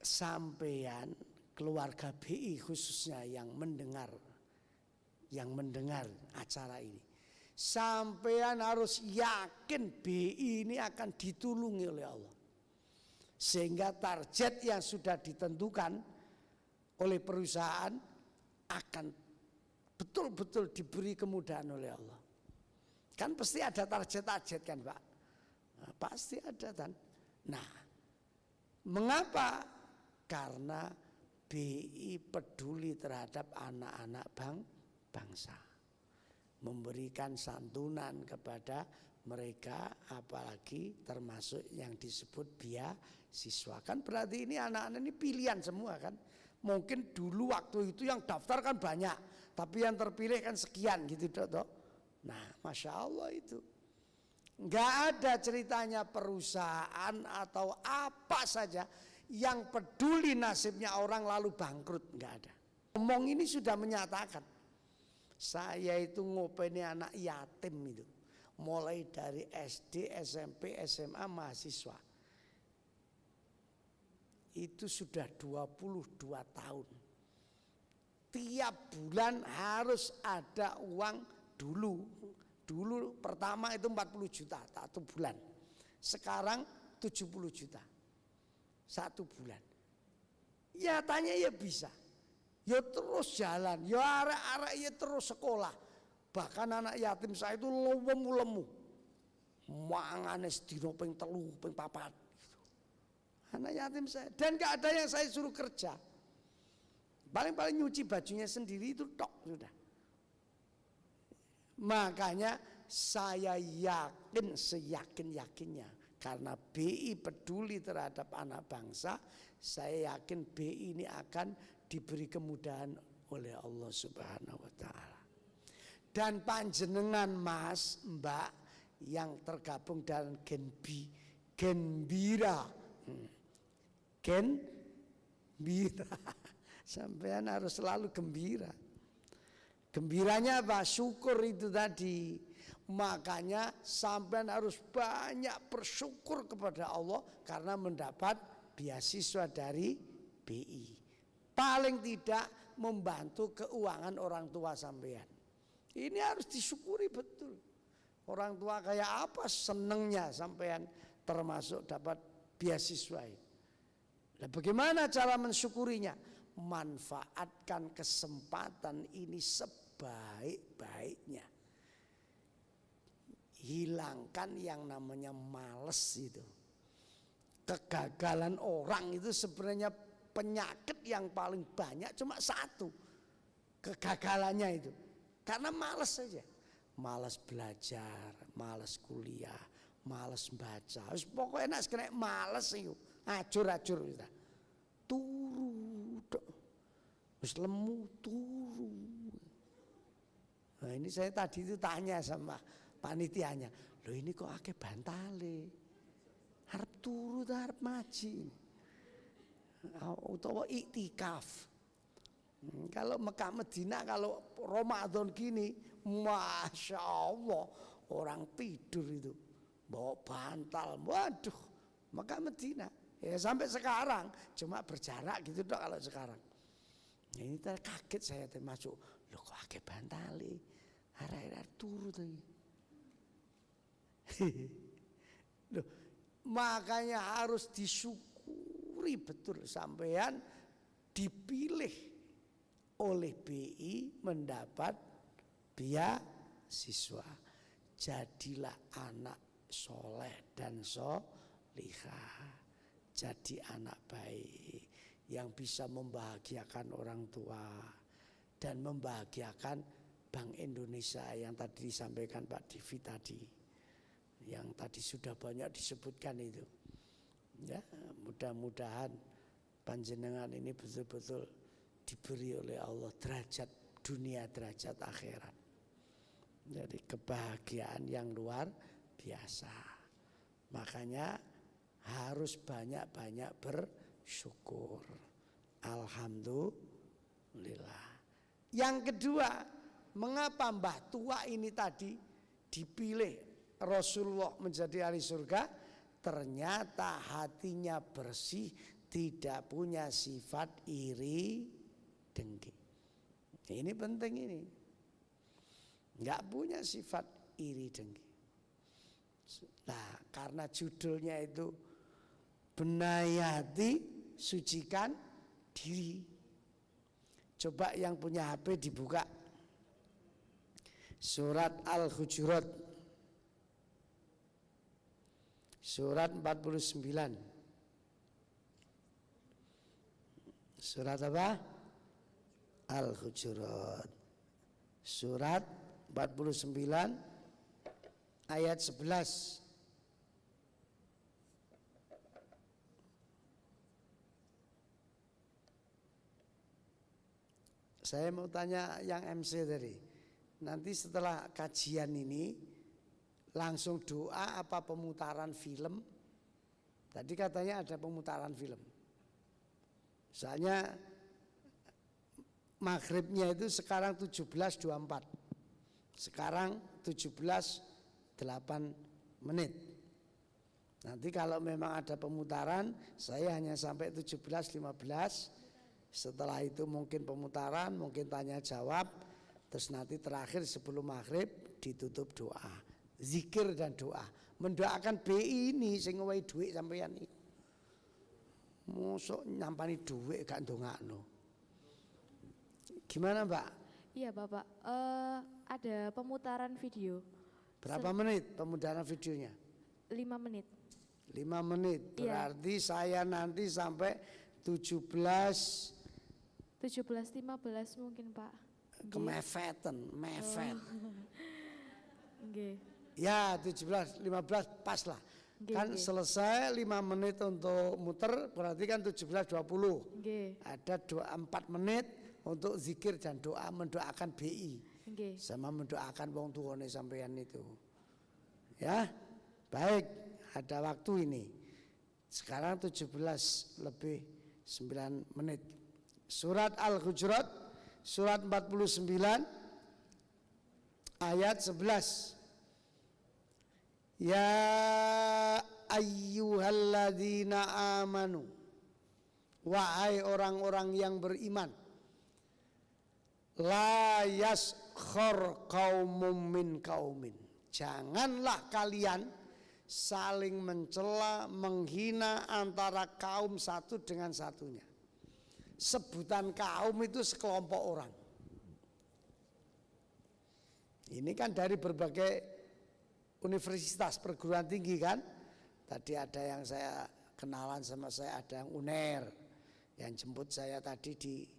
Sampean keluarga BI khususnya yang mendengar acara ini. Sampean harus yakin BI ini akan ditulungi oleh Allah. Sehingga target yang sudah ditentukan oleh perusahaan akan betul-betul diberi kemudahan oleh Allah. Kan pasti ada target-target kan Pak? Nah, pasti ada kan. Nah, mengapa? Karena BI peduli terhadap anak-anak bangsa. Memberikan santunan kepada mereka, apalagi termasuk yang disebut beasiswa. Kan berarti ini anak-anak ini pilihan semua kan. Mungkin dulu waktu itu yang daftar kan banyak, tapi yang terpilih kan sekian gitu toh. Nah, Masya Allah itu. Nggak ada ceritanya perusahaan atau apa saja yang peduli nasibnya orang lalu bangkrut, nggak ada. Omong ini sudah menyatakan, saya itu ngopeni anak yatim itu, mulai dari SD, SMP, SMA, mahasiswa. Itu sudah 22 tahun. Tiap bulan harus ada uang dulu. Dulu pertama itu 40 juta satu bulan. Sekarang 70 juta. Satu bulan. Ya tanya ya bisa. Ya terus jalan. Ya arek-arek ya terus sekolah. Bahkan anak yatim saya itu lemu. Mangane sedina ping 3, ping 4. Anak yatim saya. Dan gak ada yang saya suruh kerja. Paling-paling nyuci bajunya sendiri itu tok sudah. Makanya saya yakin seyakin-yakinnya. Karena BI peduli terhadap anak bangsa. Saya yakin BI ini akan diberi kemudahan oleh Allah Subhanahu wa ta'ala. Dan panjenengan Mas, Mbak yang tergabung dalam Genbira. Gembira. Sampean harus selalu gembira. Gembiranya apa? Syukur itu tadi. Makanya sampean harus banyak bersyukur kepada Allah karena mendapat beasiswa dari BI. Paling tidak membantu keuangan orang tua sampean. Ini harus disyukuri betul. Orang tua kayak apa senengnya sampean termasuk dapat beasiswa ini. Nah, bagaimana cara mensyukurinya? Manfaatkan kesempatan ini sebaik-baiknya. Hilangkan yang namanya males itu. Kegagalan orang itu sebenarnya penyakit yang paling banyak cuma satu. Kegagalannya itu. Karena males saja. Males belajar, males kuliah, males baca. Pokoknya enak sekali males itu. Acur-acur kita. Turu. Terus lemu turu. Nah ini saya tadi itu tanya sama panitianya, loh ini kok akeh bantale, harap turu harap maji, utawa iktikaf. Kalau Mekah Medina kalau Ramadan gini, masya Allah orang tidur itu bawa bantal, waduh Mekah Medina. Ya sampai sekarang cuma berjarak gitu dok kalau sekarang. Ya, ini kaget saya termasuk, loh kok akeh bantale, harap turu tadi. Loh, makanya harus disyukuri betul sampean dipilih oleh BI mendapat beasiswa. Jadilah anak soleh dan solihah. Jadi anak baik yang bisa membahagiakan orang tua dan membahagiakan Bank Indonesia yang tadi disampaikan Pak Divi tadi. Yang tadi sudah banyak disebutkan itu. Ya, mudah-mudahan panjenengan ini betul-betul diberi oleh Allah derajat dunia, derajat akhirat. Jadi kebahagiaan yang luar biasa. Makanya harus banyak-banyak bersyukur. Alhamdulillah. Yang kedua, mengapa Mbah Tua ini tadi dipilih Rasulullah menjadi ahli surga? Ternyata hatinya bersih, tidak punya sifat iri dengki. Ini penting ini. Enggak punya sifat iri dengki. Nah, karena judulnya itu benahi hati, sucikan diri. Coba yang punya HP dibuka. Surat Al-Hujurat. Surat 49. Surat apa? Al-Hujurat. Surat 49 ayat 11. Saya mau tanya yang MC tadi. Nanti setelah kajian ini langsung doa apa pemutaran film? Tadi katanya ada pemutaran film. Soalnya maghribnya itu sekarang 17.24. Sekarang 17.08 menit. Nanti kalau memang ada pemutaran, saya hanya sampai 17.15. Setelah itu mungkin pemutaran, mungkin tanya jawab. Terus nanti terakhir sebelum maghrib ditutup doa. Zikir dan doa. Mendoakan BI ini sing ngowahi dhuwit sampeyan iki. Mosok nyampani dhuwit gak ndongakno. Gimana, Mbak? Iya, Bapak. Ada pemutaran video. Berapa menit pemutaran videonya? 5 menit. 5 menit. Berarti saya nanti sampai 17.15 mungkin, Pak. Kemefeten, mefet. Nggih. Ya 17.15 pas lah. Nggih, Kan nggih. selesai 5 menit untuk muter berarti kan 17.20. Nggih. Ada 4 menit untuk zikir dan doa mendoakan BI. Nggih. sama mendoakan wong tuane sampean itu. Ya, baik, ada waktu ini. Sekarang 17:09. Surat Al-Hujurat, surat 49, ayat 11. Ya ayyuhalladzina amanu, wahai orang-orang yang beriman, la yaskhor qaumum min qaumin, janganlah kalian saling mencela, menghina antara kaum satu dengan satunya. Sebutan kaum itu sekelompok orang. Ini kan dari berbagai universitas perguruan tinggi kan. Tadi ada yang saya kenalan sama saya, ada yang UNER, yang jemput saya tadi di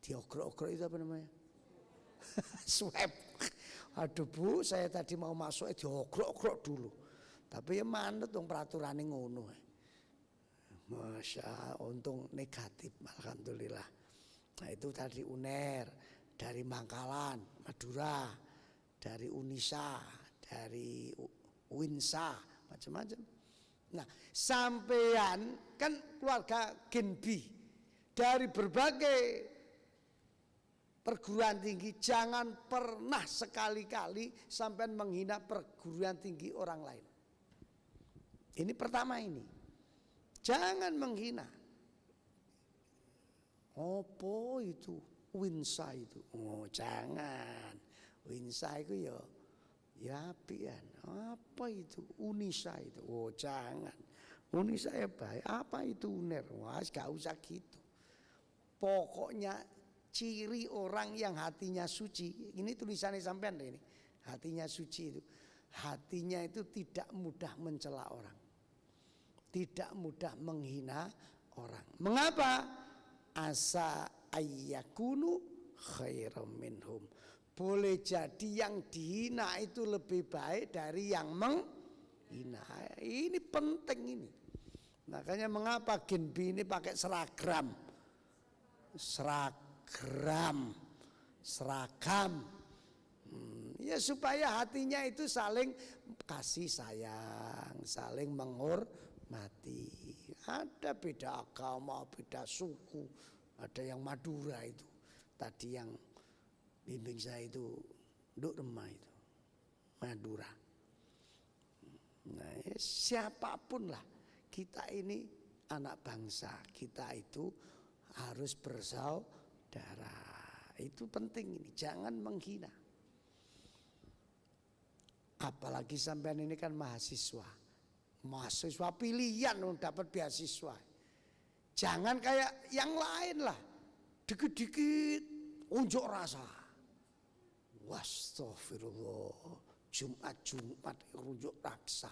ogrok-ogrok itu apa namanya? Swab. Aduh Bu, saya tadi mau masuk di ogrok-ogrok dulu. Tapi ya manut dong peraturan yang ngono. Masya Allah, untung negatif, alhamdulillah. Nah itu tadi UNER, dari Bangkalan, Madura, dari Unisa, dari Winsa, macam-macam. Nah sampean kan keluarga Gen B, dari berbagai perguruan tinggi, jangan pernah sekali-kali sampean menghina perguruan tinggi orang lain. Ini pertama ini. Jangan menghina. Apa itu? Winsa itu. Oh, jangan. Winsa itu ya apian. Apa itu? Unisa itu. Oh, jangan. Unisa ya baik. Apa itu UNER? Wah, gak usah gitu. Pokoknya ciri orang yang hatinya suci. Ini tulisannya sampean ini. Hatinya suci itu. Hatinya itu tidak mudah mencela orang. Tidak mudah menghina orang. Mengapa? Asa ayyakunu khairam minhum. Boleh jadi yang dihina itu lebih baik dari yang menghina. Ini penting ini. Makanya mengapa Gen B ini pakai seragam. Seragam. Ya supaya hatinya itu saling kasih sayang, saling menghormati. Ada beda agama, beda suku, ada yang Madura itu. Tadi yang bimbing saya itu Nduk Remah itu Madura. Nah, siapapun lah, kita ini anak bangsa, kita itu harus bersaudara. Itu penting ini, jangan menghina. Apalagi sampean ini kan mahasiswa pilihan untuk dapat beasiswa. Jangan kayak yang lain lah, dikit-dikit unjuk rasa. Wastagfirullah, Jumat unjuk rasa,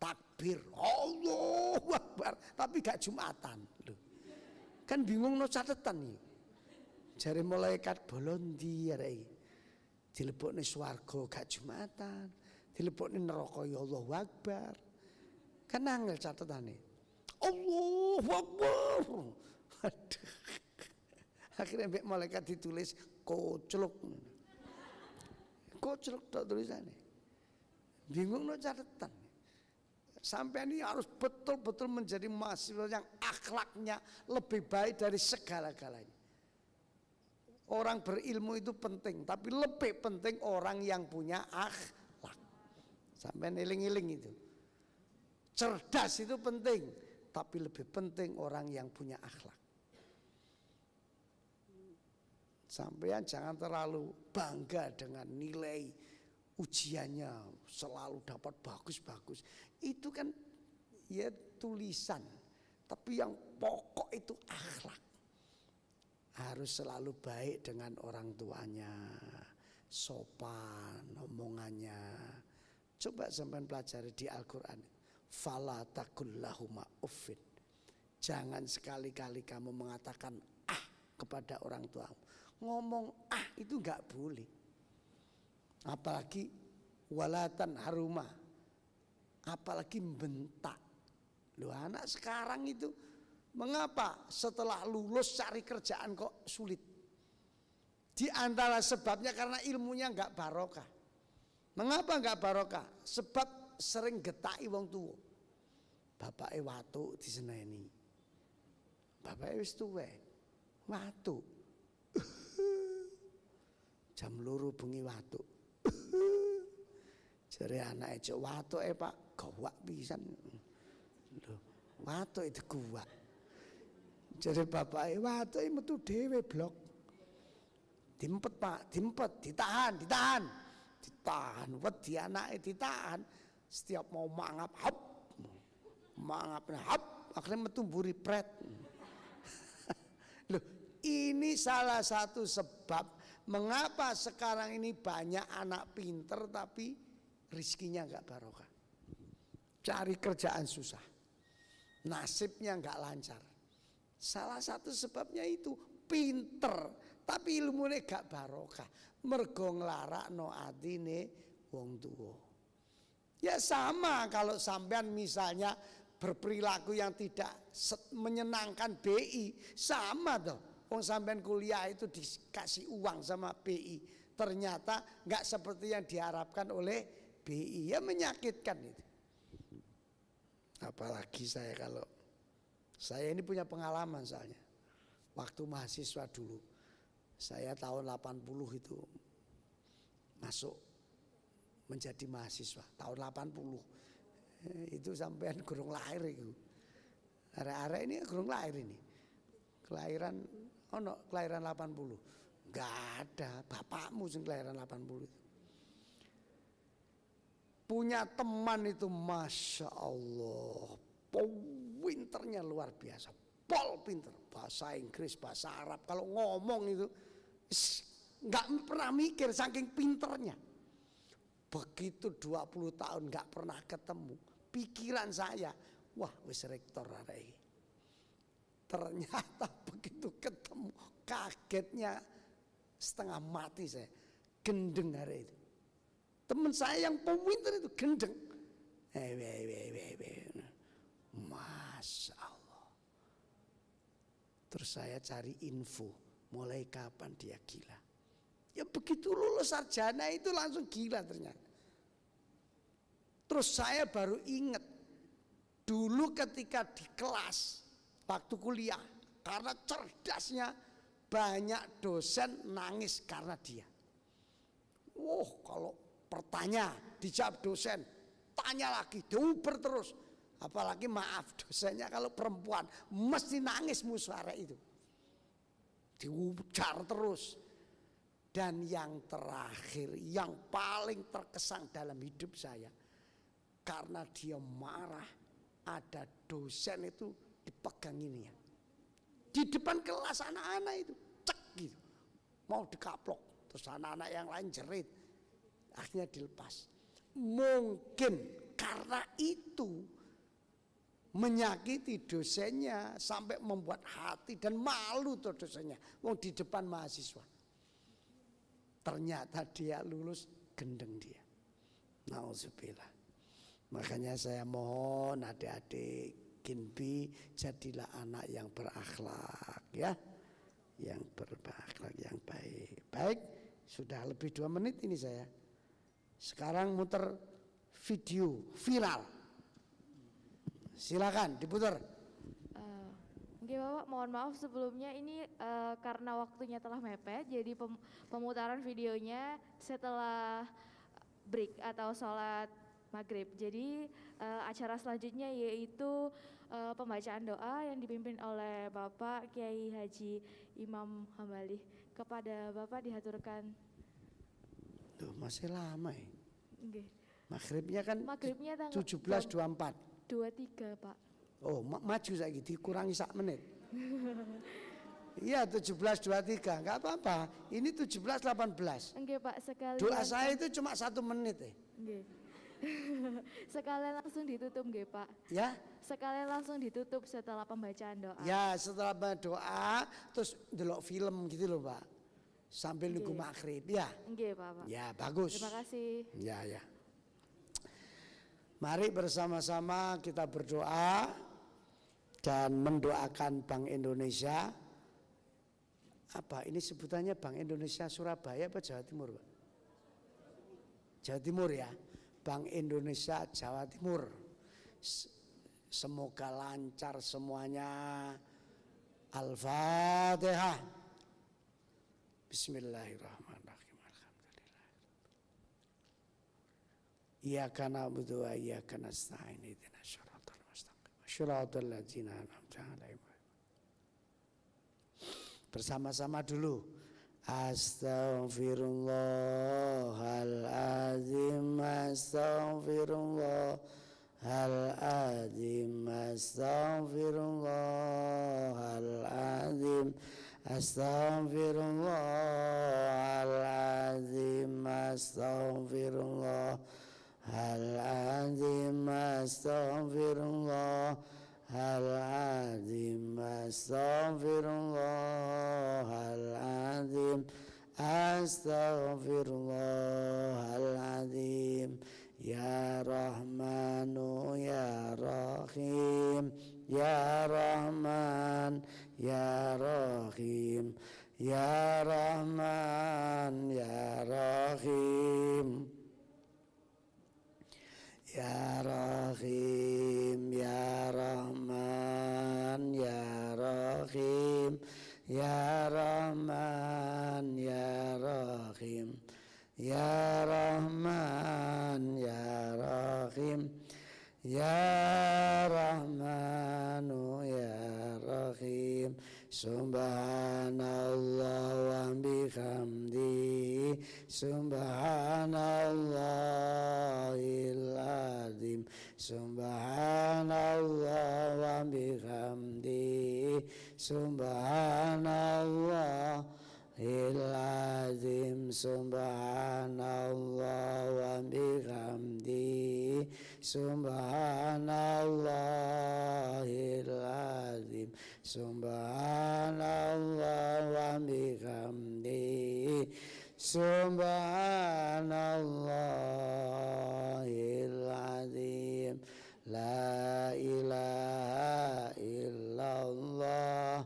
takbir, Allahu Akbar, tapi gak Jumatan. Loh. Kan bingung no catatan nih. Jare malaikat bolondi arek. Dilebokne swarga gak Jumatan, dilebokne neraka ya Allahu Akbar. Kan angel catatane. Allahu Akbar. Aduh. Akhirnya mbek malaikat ditulis kocluk. Kocluk tok tulisannya. Bingung no catatan. Sampai ini harus betul-betul menjadi mahasiswa yang akhlaknya lebih baik dari segala-galanya. Orang berilmu itu penting, tapi lebih penting orang yang punya akhlak. Sampai eling-eling itu. Cerdas itu penting, tapi lebih penting orang yang punya akhlak. Sampean jangan terlalu bangga dengan nilai ujiannya selalu dapat bagus-bagus. Itu kan ya tulisan, tapi yang pokok itu akhlak. Harus selalu baik dengan orang tuanya, sopan omongannya. Coba sampean pelajari di Al-Quran. Fala taqul lahuma uffin. Jangan sekali-kali kamu mengatakan kepada orang tuamu. Ngomong itu enggak boleh. Apalagi walatan haruma. Apalagi membentak. Loh anak sekarang itu mengapa setelah lulus cari kerjaan kok sulit? Di antara sebabnya karena ilmunya enggak barokah. Mengapa enggak barokah? Sebab sering getaki wong tua. Bapake watu diseneni. Bapake wis tuwek. Watu. Jam 2 bengi watu. Jare anake cok watuke Pak gawak pisan. Lho, watuke diguwak. Jare bapake watuke metu dhewe blok. Dimpet Pak, dimpet, ditahan. Ditahan, wedi anake ditahan. Setiap mau mangap, hop. Mangapnya hop, akhirnya metu mburi pret. Loh, ini salah satu sebab mengapa sekarang ini banyak anak pinter tapi rizkinya enggak barokah. Cari kerjaan susah. Nasibnya enggak lancar. Salah satu sebabnya itu pinter tapi ilmunya enggak barokah. Mergo nglarakno atine wong tuwa. Ya sama kalau sampean misalnya berperilaku yang tidak menyenangkan BI, sama toh. Wong sampean kuliah itu dikasih uang sama BI, ternyata nggak seperti yang diharapkan oleh BI, ya menyakitkan itu. Apalagi saya ini punya pengalaman soalnya. Waktu mahasiswa dulu, saya tahun 80 itu masuk menjadi mahasiswa tahun 80. Itu sampean gurung lahir itu. Arek-arek ini gurung lahir ini. Kelahiran kelahiran 80. Enggak ada, bapakmu sing kelahiran 80 itu. Punya teman itu Masya Allah, pinternya luar biasa. Pol pinter, bahasa Inggris, bahasa Arab. Kalau ngomong itu enggak pernah mikir saking pinternya. Begitu 20 tahun enggak pernah ketemu, pikiran saya, wah wis rektor arek iki. Ternyata begitu ketemu, kagetnya setengah mati saya. Gendeng hari itu. Teman saya yang pinter itu gendeng. Masya Allah. Terus saya cari info, mulai kapan dia gila. Ya begitu lulus sarjana itu langsung gila ternyata. Terus saya baru ingat dulu ketika di kelas waktu kuliah, karena cerdasnya banyak dosen nangis karena dia. Kalau pertanyaan dijawab dosen, tanya lagi, diuber terus. Apalagi maaf dosennya kalau perempuan mesti nangis musyawarah itu. Diujar terus. Dan yang terakhir, yang paling terkesan dalam hidup saya, karena dia marah, ada dosen itu dipegang ini ya. Di depan kelas anak-anak itu, cek gitu. Mau dikaplok, terus anak-anak yang lain jerit. Akhirnya dilepas. Mungkin karena itu menyakiti dosennya sampai membuat hati dan malu tuh dosennya. Wong di depan mahasiswa. Ternyata dia lulus, gendeng dia. Nauzubillah. Makanya saya mohon adik-adik Kinbi, jadilah anak yang berakhlak ya. Yang berakhlak yang baik. Baik, sudah lebih 2 menit ini saya. Sekarang muter video viral. Silakan diputar. Oke Bapak, mohon maaf sebelumnya ini karena waktunya telah mepet, jadi pemutaran videonya setelah break atau sholat maghrib. Jadi acara selanjutnya yaitu pembacaan doa yang dipimpin oleh Bapak Kiai Haji Imam Hambali. Kepada Bapak dihaturkan. Tuh masih lama ya. Okay. Maghribnya kan Maghribnya tanggal 17.24. 23 Pak. Oh maju saiki dikurangi 1 menit. Iya 17.23 enggak apa-apa. Ini 17.18. Enggak Pak, sekali. Doa saya itu cuma 1 menit ya. Enggak. Sekalian langsung ditutup nggih Pak. Ya. Sekalian langsung ditutup setelah pembacaan doa. Ya setelah berdoa terus delok film gitu loh Pak. Sambil nunggu maghrib ya. Nggih Pak. Ya bagus. Terima kasih. Ya. Mari bersama-sama kita berdoa dan mendoakan Bank Indonesia apa ini sebutannya Bank Indonesia Surabaya apa Jawa Timur, Pak? Jawa Timur ya, Bank Indonesia Jawa Timur. Semoga lancar semuanya. Al-Fatihah. Bismillahirrahmanirrahim. Alhamdulillah. Iyyaka na'budu wa iyyaka nasta'in. Ihdinas siratal mustaqim. Shiratal ladzina an'amta 'alaihim. Bersama-sama dulu. Astaghfirullahaladzim, astaghfirullahaladzim, astaghfirullahaladzim, astaghfirullahaladzim, astaghfirullahaladzim, astaghfirullahaladzim, astaghfirullahaladzim, astaghfirullahaladzim. Ya Rahmanu ya Rahim, ya Rahman ya Rahim, ya Rahman ya Rahim, ya Rahim, ya Rahman ya Rahim, ya Rahman ya Rahim, ya Rahman ya Rahim, ya Rahmanu ya Rahim. Subhanallah wa bihamdi, subhanallahil azim, subhanallah wa bihamdi, subhanallahil azim, subhanallah wa bihamdi, subhanallahil azim, subhanallah wa bihamdi, subhanallahil azim. La ilaha illallah,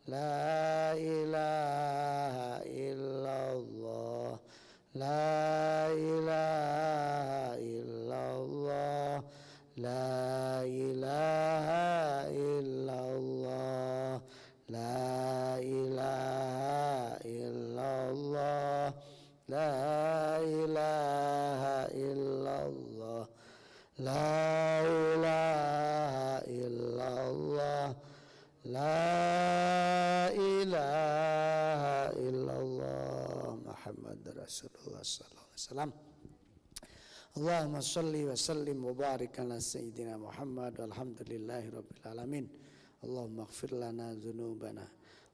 la ilaha illallah, la ilaha illallah, la ilaha illallah, la ilaha illallah, la ilaha illallah, la ilaha illallah, la ilaha illallah. Muhammad Rasulullah sallallahu alaihi wasallam. Allahumma salli wa sallim wa barik ala sayyidina Muhammad walhamdulillahi rabbil alamin. Allahumma ighfir lana dzunubana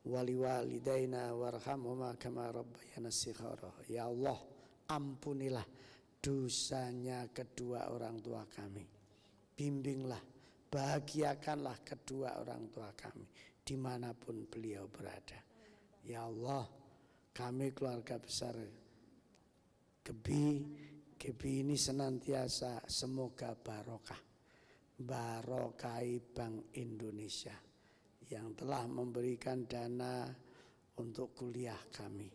wa liwalidayna warhamhuma kama rabbayana shighara. Ya Allah, ampunilah dosanya kedua orang tua kami. Bimbinglah, bahagiakanlah kedua orang tua kami dimanapun beliau berada. Ya Allah, kami keluarga besar Gebi ini senantiasa semoga barokahi Bank Indonesia yang telah memberikan dana untuk kuliah kami.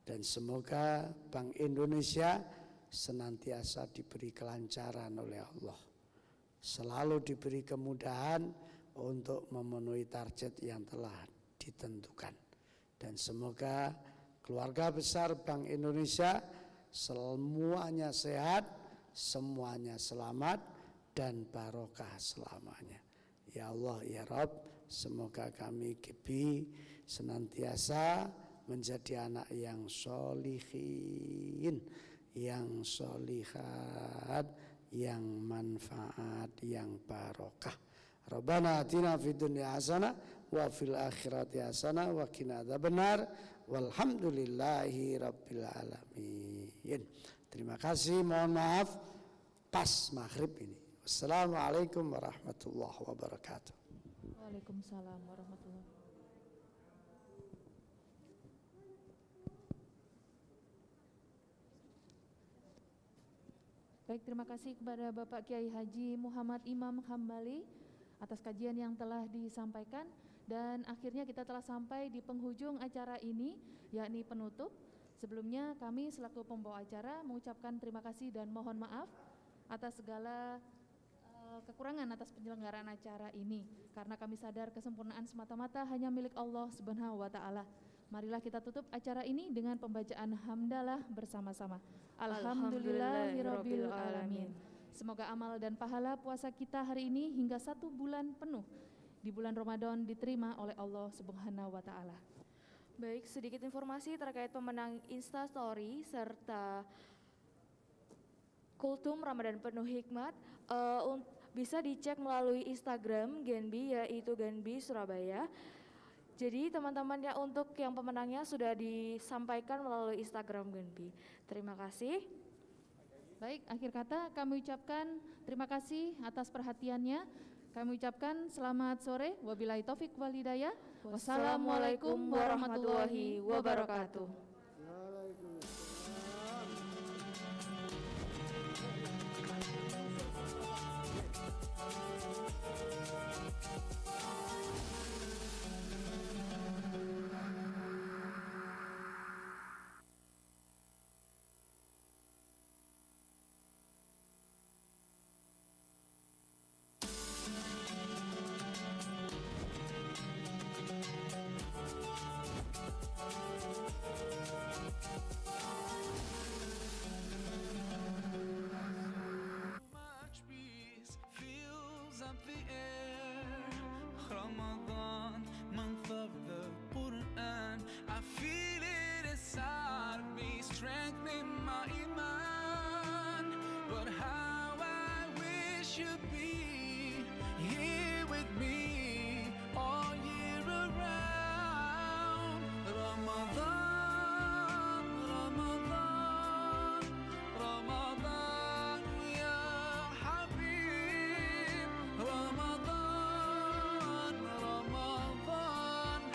Dan semoga Bank Indonesia senantiasa diberi kelancaran oleh Allah, selalu diberi kemudahan untuk memenuhi target yang telah ditentukan. Dan semoga keluarga besar Bank Indonesia semuanya sehat, semuanya selamat, dan barokah selamanya. Ya Allah, ya Rabb, semoga kami Gebi senantiasa menjadi anak yang sholihin, yang sholihat, yang manfaat, yang barokah. Rabbana atina fid dunya hasanah wa fil akhirati hasanah wa qina adzabannar. Walhamdulillahi rabbil alamin. Terima kasih, mohon maaf pas maghrib ini. Wassalamualaikum warahmatullahi wabarakatuh. Waalaikumsalam warahmatullahi wabarakatuh. Baik, terima kasih kepada Bapak Kiai Haji Muhammad Imam Hambali atas kajian yang telah disampaikan. Dan akhirnya kita telah sampai di penghujung acara ini, yakni penutup. Sebelumnya kami selaku pembawa acara mengucapkan terima kasih dan mohon maaf atas segala kekurangan atas penyelenggaraan acara ini, karena kami sadar kesempurnaan semata-mata hanya milik Allah Subhanahu wa taala. Marilah kita tutup acara ini dengan pembacaan hamdalah bersama-sama. Alhamdulillahirabbil alamin. Semoga amal dan pahala puasa kita hari ini hingga 1 bulan penuh di bulan Ramadan diterima oleh Allah Subhanahu wa taala. Baik, sedikit informasi terkait pemenang Instastory serta Kultum Ramadan Penuh Hikmat. Bisa dicek melalui Instagram Genbi, yaitu Genbi Surabaya. Jadi teman-teman ya, untuk yang pemenangnya sudah disampaikan melalui Instagram Genbi. Terima kasih. Baik, akhir kata kami ucapkan terima kasih atas perhatiannya. Kami ucapkan selamat sore. Wabillahi taufik wal hidayah. Wassalamualaikum warahmatullahi wabarakatuh.